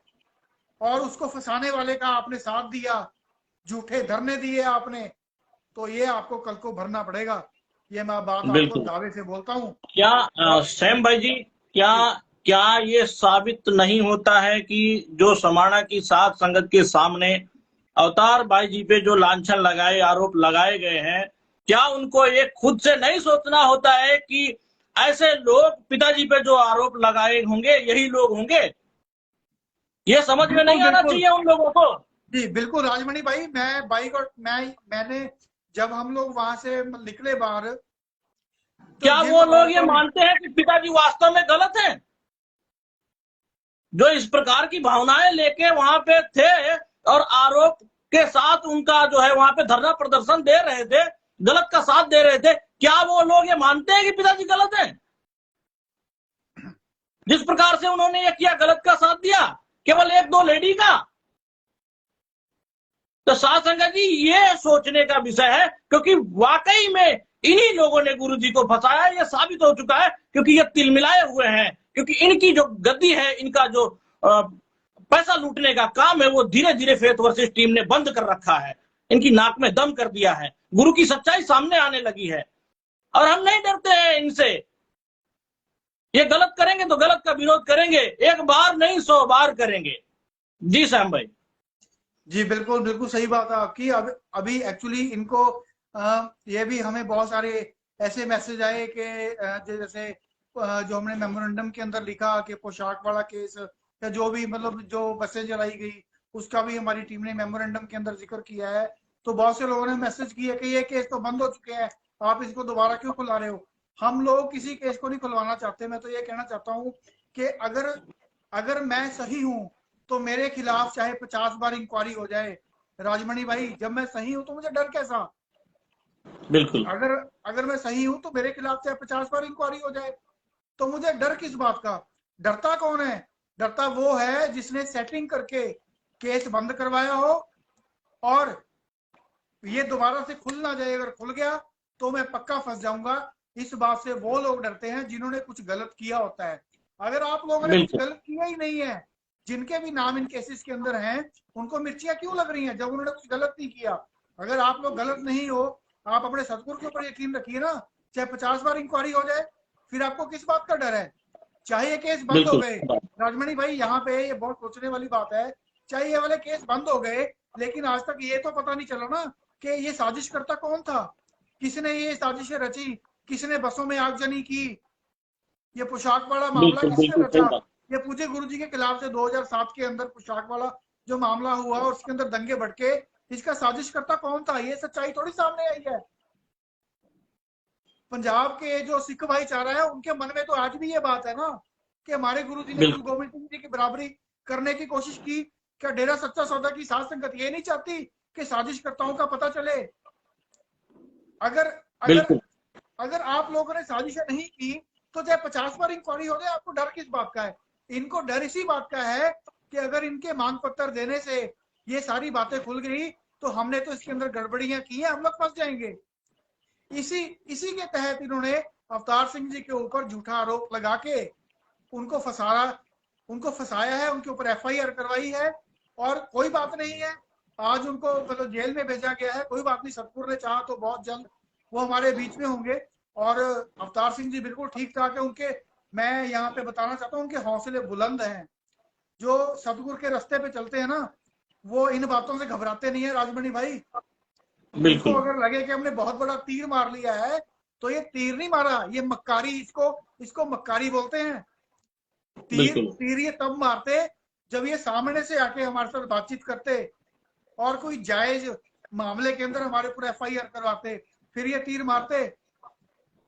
और उसको फंसाने वाले का आपने साथ दिया, झूठे धरने दिए आपने, तो ये आपको कल को भरना पड़ेगा। ये मैं बात आपको बिल्कुल। दावे से बोलता हूँ। क्या और सैम भाई जी, क्या जी क्या ये साबित नहीं होता है कि जो समाना की साथ संगत के सामने अवतार भाई जी पे जो लांछन लगाए, आरोप लगाए गए हैं, क्या उनको ये खुद से नहीं सोचना होता है कि ऐसे लोग पिताजी पे जो आरोप लगाए होंगे यही लोग होंगे? ये समझ में बिल्कुल नहीं आना बिल्कुल चाहिए उन लोगों को? जी बिल्कुल राजमणि भाई, मैं बाइक और मैंने जब हम लोग वहां से निकले बाहर, तो क्या जिन वो लोग ये औरतों ने, मानते हैं कि पिताजी वास्तव में गलत हैं, जो इस प्रकार की भावनाएं लेके वहां पे थे और आरोप के साथ उनका जो है वहां पे धरना प्रदर्शन दे रहे थे? गलत का साथ दे रहे थे, क्या वो लोग ये मानते हैं कि पिताजी गलत हैं? जिस प्रकार से उन्होंने ये किया, गलत का साथ दिया केवल एक दो लेडी का। तो साध संगत जी, ये सोचने का विषय है, क्योंकि वाकई में इन्हीं लोगों ने गुरु जी को फंसाया। ये साबित हो चुका है, क्योंकि ये तिलमिलाए हुए हैं, क्योंकि इनकी जो गद्दी है, इनका जो पैसा लूटने का काम है, वो धीरे धीरे फेथ वर्सेस टीम ने बंद कर रखा है, इनकी नाक में दम कर दिया है। गुरु की सच्चाई सामने आने लगी है और हम नहीं डरते हैं इनसे। ये गलत करेंगे तो गलत का विरोध करेंगे, एक बार नहीं 100 बार करेंगे। जी श्याम भाई। जी बिल्कुल बिल्कुल सही बात है आपकी। अभी एक्चुअली इनको ये भी हमें बहुत सारे ऐसे मैसेज आए कि जैसे जो हमने मेमोरेंडम के अंदर लिखा कि पोशाक वाला केस या जो भी मतलब जो बसें जलाई गई उसका भी हमारी टीम ने मेमोरेंडम के अंदर जिक्र किया है। तो बहुत से लोगों ने मैसेज किया कि ये केस तो बंद हो चुके हैं, आप इसको दोबारा क्यों खुला रहे हो? हम लोग किसी केस को नहीं खुलवाना चाहते। मैं तो ये कहना चाहता हूँ कि अगर मैं सही हूँ तो मेरे खिलाफ चाहे 50 बार इंक्वायरी हो जाए। राजमणि भाई, जब मैं सही हूं तो मुझे डर कैसा? बिल्कुल अगर मैं सही हूं तो मेरे खिलाफ चाहे 50 बार इंक्वायरी हो जाए, तो मुझे डर किस बात का? डरता कौन है? डरता वो है जिसने सेटिंग करके केस बंद करवाया हो और ये दोबारा से खुल ना जाए। अगर खुल गया तो मैं पक्का फंस जाऊंगा। इस बात से वो लोग डरते हैं जिन्होंने कुछ गलत किया होता है। अगर आप लोगों ने कुछ गलत किया ही नहीं है, जिनके भी नाम इन केसेस के अंदर हैं, उनको मिर्चियां क्यों लग रही हैं जब उन्होंने कुछ गलत नहीं किया? अगर आप लोग गलत नहीं हो, आप अपने सतगुरु के ऊपर यकीन रखिए ना। चाहे 50 बार इंक्वायरी हो जाए, फिर आपको किस बात का डर है? चाहे ये केस बंद हो गए, राजमणि भाई यहाँ पे ये बहुत सोचने वाली बात है। चाहे ये वाले केस बंद हो गए, लेकिन आज तक ये तो पता नहीं चला ना कि ये साजिश करता कौन था, किसने ये साजिशें रची, किसने बसों में आगजनी की। ये पोशाक वाला मामला किसने रचा? ये पूज्य गुरु जी के खिलाफ से 2007 के अंदर पोशाक वाला जो मामला हुआ और उसके अंदर दंगे भड़के, इसका साजिश करता कौन था? ये सच्चाई थोड़ी सामने आई है। पंजाब के जो सिख भाईचारा है, उनके मन में तो आज भी ये बात है ना कि हमारे गुरु जी ने गुरु गोविंद सिंह जी की बराबरी करने की कोशिश की। क्या डेरा सच्चा सौदा की साध संगत ये नहीं चाहती कि साजिशकर्ताओं का पता चले? अगर अगर अगर आप लोगों ने साजिशें नहीं की तो चाहे 50 बार इंक्वायरी हो जाए, आपको डर किस बात का है? इनको डर इसी बात का है कि अगर इनके मांग पत्र देने से ये सारी बातें खुल गई तो हमने तो इसके अंदर गड़बड़ियां की हैं, हम लोग फंस जाएंगे। इसी के तहत इन्होंने अवतार सिंह जी के ऊपर झूठा आरोप लगा के उनको फंसाया है, उनके ऊपर FIR करवाई है। और कोई बात नहीं है, आज उनको मतलब जेल में भेजा गया है। कोई बात नहीं, सतगुरु ने चाहा तो बहुत जल्द वो हमारे बीच में होंगे। और अवतार सिंह जी बिल्कुल ठीक ठाक है। उनके, मैं यहाँ पे बताना चाहता हूँ, उनके हौसले बुलंद हैं। जो सतगुरु के रास्ते पे चलते हैं ना, वो इन बातों से घबराते नहीं है राजमणि भाई। इनको अगर लगे कि हमने बहुत बड़ा तीर मार लिया है, तो ये तीर नहीं मारा, ये मक्कारी, इसको मक्कारी बोलते हैं। तीर ये तब मारते जब ये सामने से आके हमारे साथ बातचीत करते और कोई जायज मामले के अंदर हमारे ऊपर FIR करवाते, फिर ये तीर मारते।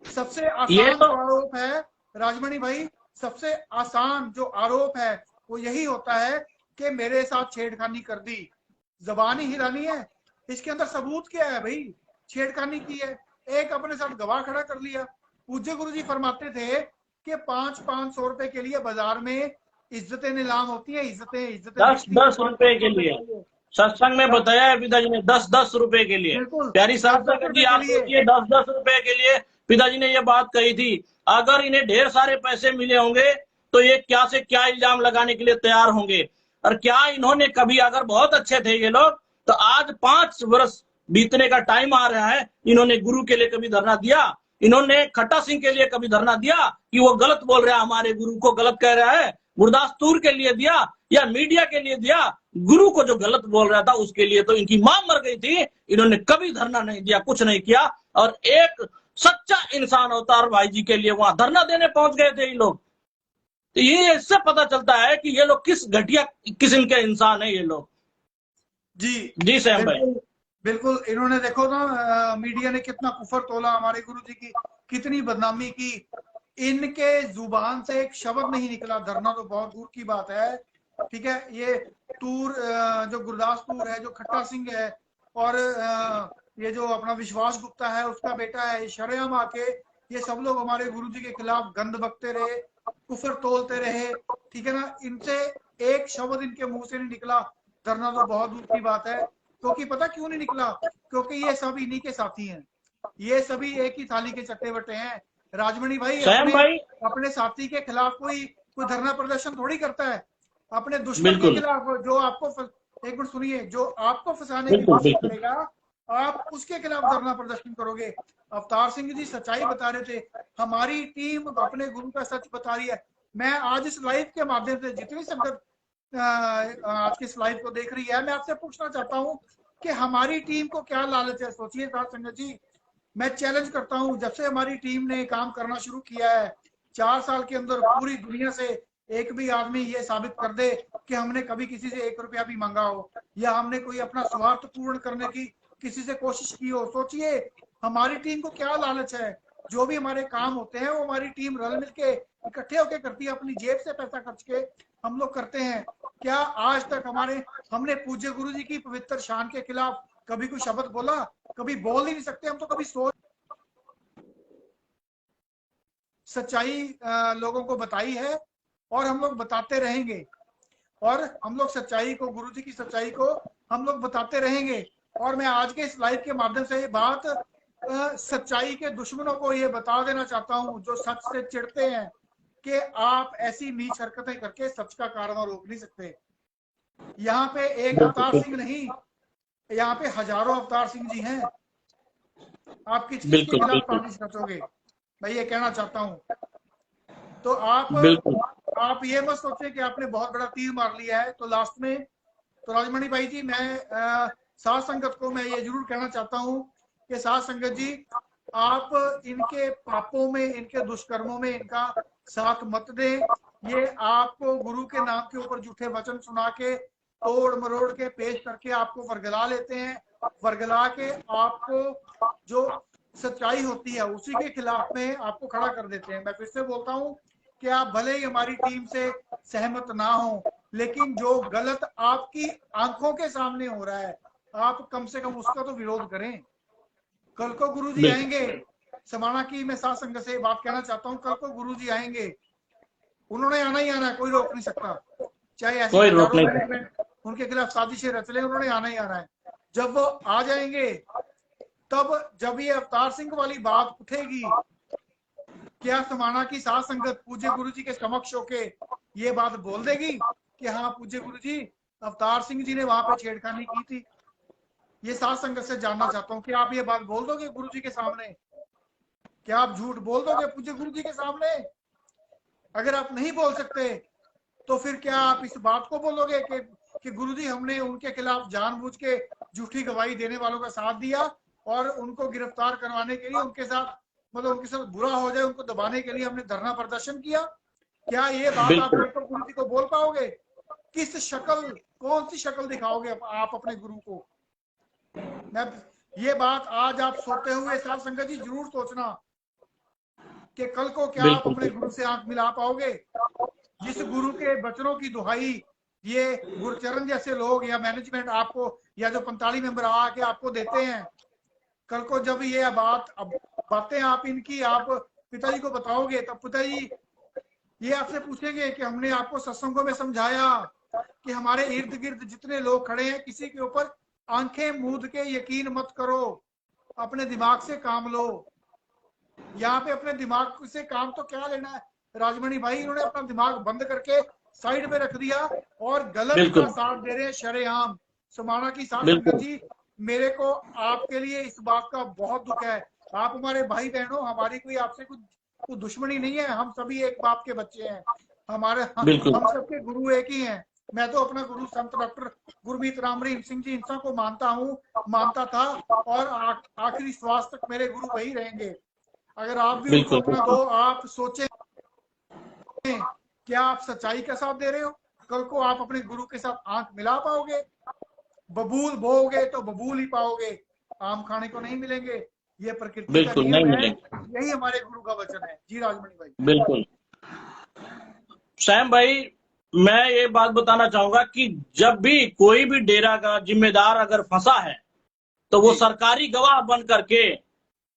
सबसे आसान जो आरोप है राजमणि भाई, सबसे आसान जो आरोप है वो यही होता है कि मेरे साथ छेड़खानी कर दी। जबान ही हिलानी है, इसके अंदर सबूत क्या है भाई? छेड़खानी की है, एक अपने साथ गवाह खड़ा कर लिया। पूज्य गुरु जी फरमाते थे कि 500-500 रुपए के लिए बाजार में इज्जतें नीलाम होती है। इज्जतें 10 रुपए के लिए सत्संग में बताया है पिताजी ने, 10 रुपए के लिए। प्यारी साहब जी, आप सोचिए 10 रुपए के लिए पिताजी ने ये बात कही थी। अगर इन्हें ढेर सारे पैसे मिले होंगे तो ये क्या से क्या इल्जाम लगाने के लिए तैयार होंगे। और क्या इन्होंने कभी, अगर बहुत अच्छे थे ये लोग, तो आज 5 वर्ष बीतने का टाइम आ रहा है, इन्होंने गुरु के लिए कभी धरना दिया? इन्होंने खट्टा सिंह के लिए कभी धरना दिया कि वो गलत बोल रहा है, हमारे गुरु को गलत कह रहा है? गुरदास तूर के लिए दिया या मीडिया के लिए दिया? गुरु को जो गलत बोल रहा था उसके लिए तो इनकी मां मर गई थी। इन्होंने कभी धरना नहीं दिया, कुछ नहीं किया। और एक सच्चा इंसान अवतार भाई जी के लिए वहां धरना देने पहुंच गए थे ये लोग। तो ये इससे पता चलता है कि ये लोग किस घटिया किस्म के इंसान है ये लोग। जी सैम भाई। बिल्कुल, इन्होंने देखो ना, मीडिया ने कितना कुफर तोला हमारे गुरु जी की, कितनी बदनामी की। इनके जुबान से एक शब्द नहीं निकला। धरना तो बहुत दूर की बात है, ठीक है। ये टूर जो गुरदास टूर है, जो खट्टा सिंह है, और ये जो अपना विश्वास गुप्ता है उसका बेटा है, शरेआम आके ये सब लोग हमारे गुरुजी के खिलाफ गंद बकते रहे, कुफर तोलते रहे, ठीक है ना। इनसे एक शब्द इनके मुंह से नहीं निकला, धरना तो बहुत दूर की बात है। क्योंकि पता क्यों नहीं निकला? क्योंकि ये सब इन्हीं के साथी हैं, ये सभी एक ही थाली के चट्टे बट्टे हैं। राजमणि भाई सैम अपने भाई, अपने साथी के खिलाफ कोई कोई धरना प्रदर्शन थोड़ी करता है। अपने दुश्मन के बिल्कुल खिलाफ जो आपको एक मिनट सुनिए, जो आपको फंसाने की बिल्कुल कोशिश बिल्कुल करेगा आप उसके खिलाफ धरना प्रदर्शन करोगे। अवतार सिंह जी सच्चाई बता रहे थे, हमारी टीम अपने गुरु का सच बता रही है। मैं आज इस लाइव के माध्यम से जितनी संगत आज की इस लाइव को देख रही है, मैं आपसे पूछना चाहता हूँ कि हमारी टीम को क्या लालच है। सोचिए साथ संगत जी, मैं चैलेंज करता हूं, जब से हमारी टीम ने काम करना शुरू किया है 4 साल के अंदर पूरी दुनिया से एक भी आदमी ये साबित कर दे कि हमने कभी किसी से 1 रुपया भी मांगा हो या हमने कोई अपना स्वार्थ पूर्ण करने की किसी से कोशिश की हो। सोचिए हमारी टीम को क्या लालच है। जो भी हमारे काम होते हैं वो हमारी टीम रल मिल के इकट्ठे होकर करती है, अपनी जेब से पैसा खर्च के हम लोग करते हैं। क्या आज तक हमने पूज्य गुरु जी की पवित्र शान के खिलाफ कभी कोई शब्द बोला? कभी बोल ही नहीं सकते हम तो। कभी सोच सच्चाई लोगों को बताई है और हम लोग बताते रहेंगे, और हम लोग सच्चाई को, गुरु जी की सच्चाई को हम लोग बताते रहेंगे। और मैं आज के इस लाइव के माध्यम से ये बात सच्चाई के दुश्मनों को ये बता देना चाहता हूं, जो सच से चिढ़ते हैं, कि आप ऐसी नीच हरकतें करके सच का कारवा रोक नहीं सकते। यहाँ पे एक अवतार सिंह नहीं, यहाँ पे हजारों अवतार सिंह जी हैं। आप किस किस के बिल्कुल खिलाफ बिल्कुल साजिश रचोगे, मैं ये कहना चाहता हूँ। तो बिल्कुल आप ये मत सोचे कि आपने बहुत बड़ा तीर मार लिया है। तो लास्ट में तो राजमणि भाई जी, मैं साध संगत को मैं ये जरूर कहना चाहता हूँ कि साध संगत जी, आप इनके पापों में, इनके दुष्कर्मों में इनका साथ मत दें। ये आपको गुरु के नाम के ऊपर झूठे वचन सुना के, तोड़ मरोड़ के, पेश करके आपको वर्गला लेते हैं। वर्गला के आपको जो सच्चाई होती है उसी के खिलाफ में आपको खड़ा कर देते हैं। मैं फिर से बोलता हूँ कि आप भले ही हमारी टीम से सहमत ना हो, लेकिन जो गलत आपकी आंखों के सामने हो रहा है आप कम से कम उसका तो विरोध करें। कल को गुरुजी बिल्कुल आएंगे, समाना की मैं साथ संगत से बात कहना चाहता हूँ, कल को गुरुजी आएंगे, उन्होंने आना ही आना है, कोई रोक नहीं सकता। चाहे ऐसी कोई रोक हजारों नहीं सकता। मैनेजमेंट उनके खिलाफ साजिशें रच ले, उन्होंने आना ही आना है। जब वो आ जाएंगे, तब जब ये अवतार सिंह वाली बात उठेगी, क्या समाना की साध संगत पूज्य गुरु जी के समक्ष होके ये बात बोल देगी कि हाँ पूज्य गुरु जी, अवतार सिंह जी ने वहां पे छेड़खानी की थी? ये साध संगत से जानना चाहता हूँ कि आप ये बात बोल दोगे गुरु जी के सामने? क्या आप झूठ बोल दोगे पूज्य गुरु जी के सामने? अगर आप नहीं बोल सकते तो फिर क्या आप इस बात को बोलोगे कि गुरुजी हमने उनके खिलाफ जानबूझ के झूठी गवाही देने वालों का साथ दिया और उनको गिरफ्तार करवाने के लिए, उनके साथ मतलब उनके साथ बुरा हो जाए, उनको दबाने के लिए हमने धरना प्रदर्शन किया? क्या ये बात आप बिल्कुल गुरु जी को बोल पाओगे? किस शक्ल, कौन सी शक्ल दिखाओगे आप अपने गुरु को? मैं ये बात आज आप सोते हुए साध संगत जी जरूर सोचना कि कल को क्या आप बिल्कुल अपने गुरु बिल्कुल से आंख मिला पाओगे? जिस गुरु के बचनों की दुहाई ये गुरचरण जैसे लोग या मैनेजमेंट आपको, या जो 45 मेंबर आके आपको देते हैं, कल को जब ये बातें आप इनकी आप पिताजी को बताओगे, तब पिताजी ये आपसे पूछेंगे कि हमने आपको सत्संगों में समझाया कि हमारे इर्द गिर्द जितने लोग खड़े हैं किसी के ऊपर आंखें मूंद के यकीन मत करो, अपने दिमाग से काम लो। यहाँ पे अपने दिमाग से काम तो क्या लेना है राजमणि भाई? इन्होंने अपना दिमाग बंद करके साइड में रख दिया और गलत का बिल्कुल साथ दे रहे हैं शरेआम। समाना की साथ संगत बिल्कुल जी, मेरे को आपके लिए इस बात का बहुत दुख है। आप हमारे भाई बहनों, हमारी कोई आपसे कुछ दुश्मनी नहीं है, हम सभी एक बाप के बच्चे हैं। बिल्कुल हम सबके गुरु एक ही हैं। मैं तो अपना गुरु संत डॉक्टर गुरमीत राम रहीम सिंह जी इंसान को मानता हूँ, मानता था, और आखिरी श्वास तक मेरे गुरु वही रहेंगे। अगर आप भी उनको बिल्कुल अपना दो, आप सोचें क्या आप सच्चाई का साथ दे रहे हो? कल को आप अपने गुरु के साथ आंख मिला पाओगे? बबूल बोओगे तो बबूल ही पाओगे, आम खाने को नहीं मिलेंगे। ये प्रकृति का बिल्कुल नहीं नियम है, मिलेंगे। यही हमारे गुरु का वचन है। जी राजमणि भाई। बिल्कुल सैम भाई, मैं ये बात बताना चाहूंगा कि जब भी कोई भी डेरा का जिम्मेदार अगर फंसा है तो वो जी। सरकारी गवाह बन करके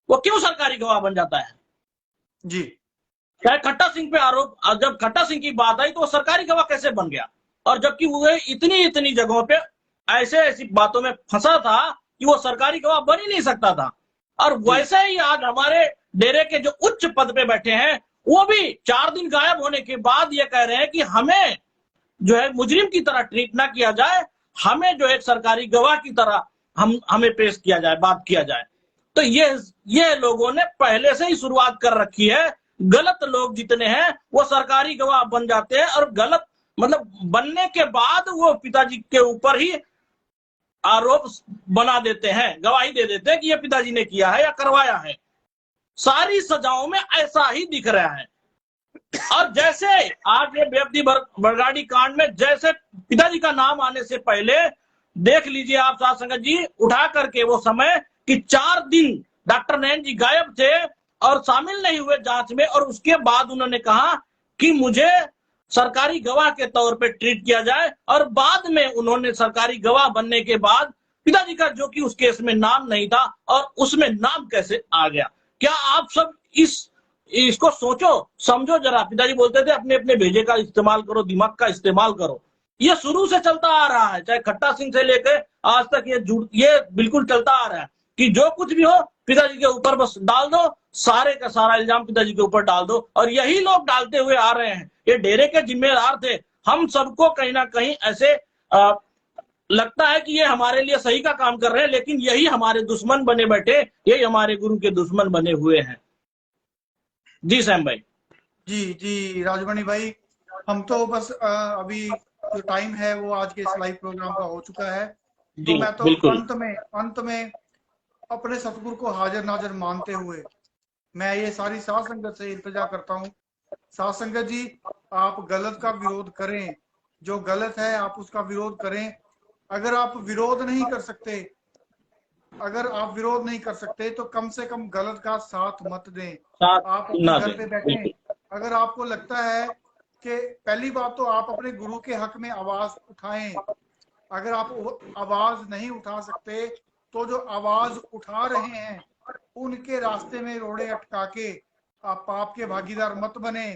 वो क्यों सरकारी गवाह बन जाता है? जी। चाहे खट्टा सिंह पे आरोप, जब खट्टा सिंह की बात आई तो वो सरकारी गवाह कैसे बन गया? और जबकि वो इतनी इतनी जगहों पे ऐसे ऐसी बातों में फंसा था कि वो सरकारी गवाह बन ही नहीं सकता था। और जी। वैसे ही आज हमारे डेरे के जो उच्च पद पे बैठे हैं वो भी 4 दिन गायब होने के बाद ये कह रहे हैं कि हमें जो है मुजरिम की तरह ट्रीट ना किया जाए, हमें जो एक सरकारी गवाह की तरह हमें पेश किया जाए, बात किया जाए। तो ये लोगों ने पहले से ही शुरुआत कर रखी है। गलत लोग जितने हैं वो सरकारी गवाह बन जाते हैं और गलत मतलब बनने के बाद वो पिताजी के ऊपर ही आरोप बना देते हैं, गवाही दे देते हैं कि ये पिताजी ने किया है या करवाया है। सारी सजाओं में ऐसा ही दिख रहा है। और जैसे आज ये बेअदबी बरगाड़ी कांड में जैसे पिताजी का नाम आने से पहले देख लीजिए आप साथ संगत जी, उठा करके वो समय कि 4 दिन डॉक्टर नयन जी गायब थे और शामिल नहीं हुए जांच में, और उसके बाद उन्होंने कहा कि मुझे सरकारी गवाह के तौर पे ट्रीट किया जाए। और बाद में उन्होंने सरकारी गवाह बनने के बाद पिताजी का जो कि उस केस में नाम नहीं था और उसमें नाम कैसे आ गया? क्या आप सब इसको सोचो समझो जरा। पिताजी बोलते थे अपने अपने भेजे का इस्तेमाल करो, दिमाग का इस्तेमाल करो। ये शुरू से चलता आ रहा है, चाहे खट्टा सिंह से लेकर आज तक ये बिल्कुल चलता आ रहा है कि जो कुछ भी हो पिताजी के ऊपर बस डाल दो, सारे का सारा इल्जाम पिताजी के ऊपर डाल दो। और यही लोग डालते हुए आ रहे हैं। ये डेरे के जिम्मेदार थे। हम सबको कहीं ना कहीं ऐसे लगता है कि ये हमारे लिए सही का काम कर रहे हैं, लेकिन यही हमारे दुश्मन बने बैठे, यही हमारे गुरु के दुश्मन बने हुए हैं। जी सैम भाई। जी जी राजमणि भाई, हम तो बस अभी जो टाइम है वो आज के इस लाइव प्रोग्राम का हो चुका है। तो जी मैं तो बिल्कुल। अंत में अपने सतगुरु को हाजिर नाजिर मानते हुए मैं ये सारी साध संगत से इल्तिजा करता हूँ, साध संगत जी आप गलत का विरोध करें, जो गलत है आप उसका विरोध करें। अगर आप विरोध नहीं कर सकते, अगर आप विरोध नहीं कर सकते तो कम से कम गलत का साथ मत दें। साथ आप अपने ना घर दें, पे बैठें। बिल्कुल। अगर आपको लगता है कि पहली बात तो आप अपने गुरु के हक में आवाज उठाएं। अगर आप आवाज नहीं उठा सकते तो जो आवाज उठा रहे हैं उनके रास्ते में रोड़े अटका के आप पाप के भागीदार मत बने।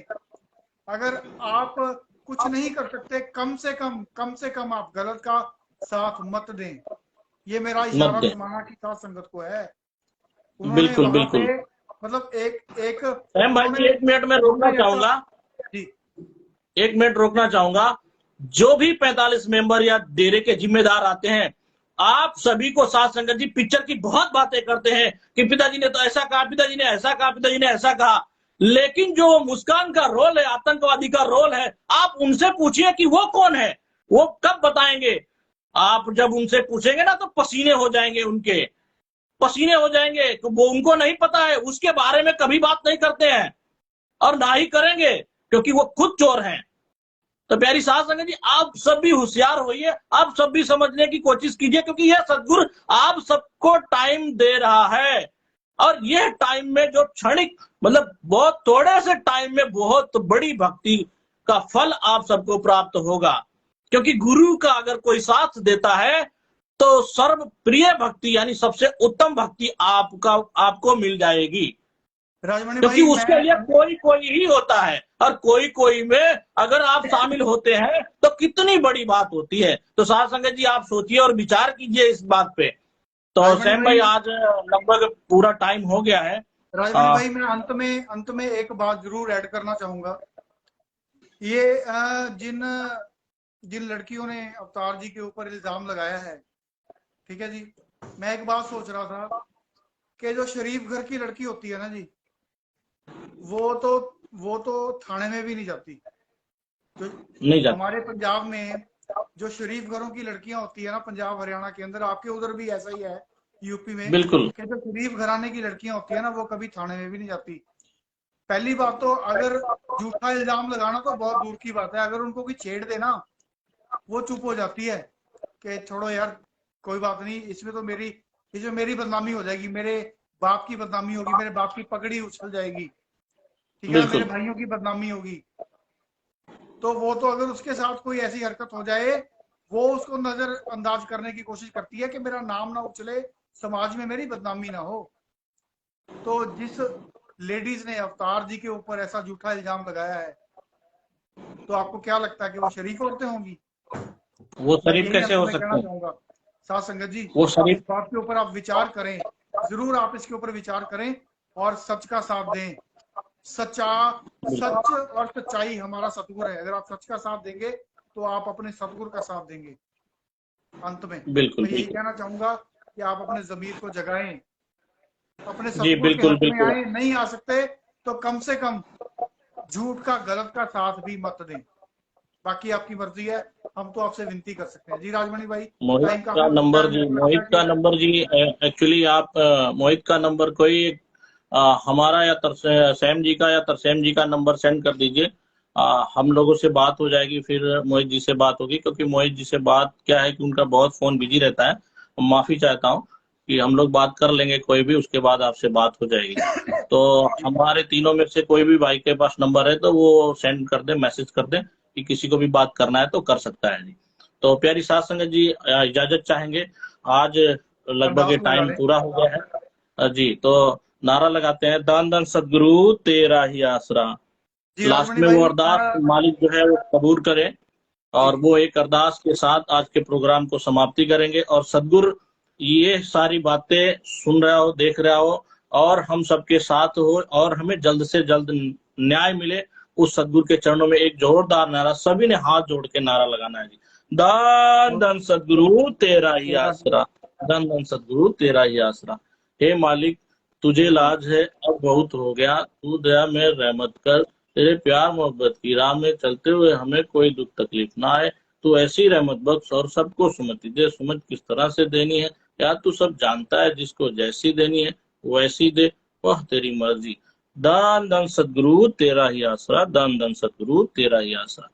अगर आप कुछ नहीं कर सकते, कम से कम आप गलत का साथ मत दें। ये मेरा मत इशारा दें, समाना की साध संगत को है। उन्होंने बिल्कुल वहां बिल्कुल। पे मतलब एक एक सैम भाई जी उन्होंने 1 मिनट में रोकना उन्होंने ऐसा चाहूंगा, जी 1 मिनट रोकना चाहूंगा। जो भी 45 मेंबर या डेरे के जिम्मेदार आते हैं, आप सभी को साथ संगत जी पिक्चर की बहुत बातें करते हैं कि पिताजी ने तो ऐसा कहा, पिताजी ने ऐसा कहा, पिताजी ने ऐसा कहा। लेकिन जो मुस्कान का रोल है, आतंकवादी का रोल है, आप उनसे पूछिए कि वो कौन है, वो कब बताएंगे। आप जब उनसे पूछेंगे ना तो पसीने हो जाएंगे, उनके पसीने हो जाएंगे। तो वो उनको नहीं पता है, उसके बारे में कभी बात नहीं करते हैं और ना ही करेंगे, क्योंकि वो खुद चोर हैं। तो प्यारी साध संगत जी आप सब भी होशियार होइए, आप सब भी समझने की कोशिश कीजिए, क्योंकि यह सदगुरु आप सबको टाइम दे रहा है। और यह टाइम में जो क्षणिक मतलब बहुत थोड़े से टाइम में बहुत बड़ी भक्ति का फल आप सबको प्राप्त होगा। क्योंकि गुरु का अगर कोई साथ देता है तो सर्व प्रिय भक्ति यानी सबसे उत्तम भक्ति आपको मिल जाएगी। राजमणि क्योंकि भाई उसके लिए मैं कोई कोई ही होता है, और कोई कोई में अगर आप शामिल होते हैं तो कितनी बड़ी बात होती है। तो साध संगत जी आप सोचिए और विचार कीजिए इस बात पे। तो राजमणि सैम भाई भाई आज लगभग पूरा टाइम हो गया है। राजमणि भाई मैं अंत में एक बात जरूर ऐड करना चाहूंगा। ये जिन जिन लड़कियों ने अवतार जी के ऊपर इल्जाम लगाया है, ठीक है जी, मैं एक बात सोच रहा था कि जो शरीफ घर की लड़की होती है ना जी, वो तो वो तो थाने में भी नहीं जाती। जो नहीं जाता, हमारे पंजाब में जो शरीफ घरों की लड़कियां होती है ना, पंजाब हरियाणा के अंदर, आपके उधर भी ऐसा ही है यूपी में, बिल्कुल कि जो शरीफ घराने की लड़कियां होती है ना वो कभी थाने में भी नहीं जाती। पहली बात तो अगर झूठा इल्जाम लगाना तो बहुत दूर की बात है, अगर उनको कोई छेड़ देना वो चुप हो जाती है कि छोड़ो यार कोई बात नहीं, इसमें मेरी बदनामी हो जाएगी, मेरे बाप की बदनामी होगी, मेरे बाप की पगड़ी उछल जाएगी, ठीक है ना, मेरे बिल्कुल भाइयों की बदनामी होगी। तो वो तो अगर उसके साथ कोई ऐसी हरकत हो जाए वो उसको नजरअंदाज करने की कोशिश करती है कि मेरा नाम ना उछले, समाज में मेरी बदनामी ना हो। तो जिस लेडीज ने अवतार जी के ऊपर ऐसा झूठा इल्जाम लगाया है, तो आपको क्या लगता है कि वो शरीक औरतें होंगी? वो मैं शरीफ यही कैसे अंत हो में सकते कहना हैं? चाहूंगा साथ संगत जी, वो इस शरीफ बात के ऊपर आप विचार करें, जरूर आप इसके ऊपर विचार करें और सच का साथ दें। सच और सच्चाई हमारा सतगुरु है। अगर आप सच का साथ देंगे तो आप अपने सतगुरु का साथ देंगे। अंत में बिल्कुल मैं यही बिल्कुल कहना चाहूंगा कि आप अपने जमीर को जगाएं, अपने जी सतगुरु के बिल्कुल हक में बिल्कुल। आए। नहीं आ सकते तो कम से कम झूठ का, गलत का साथ भी मत दें। बाकी आपकी मर्जी है, हम तो आपसे विनती कर सकते हैं। जी राजमणि भाई, मोहित टाइम का काफी हो चुका नंबर है, जी, मेरे को लगता मोहित है का कि नंबर जी, एक्चुअली आप मोहित का नंबर कोई हमारा या सैम जी का या तरसेम जी का नंबर सेंड कर दीजिए। हम लोगों से बात हो जाएगी, फिर मोहित जी से बात होगी, क्योंकि मोहित जी से बात क्या है कि उनका बहुत फोन बिजी रहता है। माफी चाहता हूँ कि हम लोग बात कर लेंगे कोई भी, उसके बाद आपसे बात हो जाएगी। तो हमारे तीनों में से कोई भी भाई के पास नंबर है तो वो सेंड कर दे, मैसेज कर दे कि किसी को भी बात करना है तो कर सकता है जी। तो प्यारी साथ संगत जी, इजाजत चाहेंगे। आज लगभग ये अरदास लगा टाइम लें। पूरा हो गया है जी। तो नारा लगाते हैं, दान दान सदगुरु तेरा ही आसरा। जी लास्ट राजमणि में वो भाई, अरदास मालिक जो है वो कबूल करे, जी और जी वो एक अरदास के साथ आज के प्रोग्राम को समाप्ति करेंगे। और सदगुरु ये सारी बातें सुन रहा हो, देख रहा हो, और हम सबके साथ हो, और हमें जल्द से जल्द न्याय मिले। उस सदगुरु के चरणों में एक जोरदार नारा, सभी ने हाथ जोड़ के नारा लगाना है जी। दान दान सदगुरु तेरा ही तेरा ही आसरा, दान दान सदगुरु तेरा ही आसरा। हे मालिक, तुझे लाज है अब बहुत हो गया, तू दया में रहमत कर। तेरे प्यार मोहब्बत की राह में चलते हुए हमें कोई दुख तकलीफ ना आए। तू ऐसी रहमत बख्श और सबको सुमति दे। सुमत किस तरह से देनी है यार तू सब जानता है, जिसको जैसी देनी है वैसी दे, वह तेरी मर्जी। दान दान सदगुरु तेरा ही आसरा, दान दान सदगुरु तेरा ही आसरा।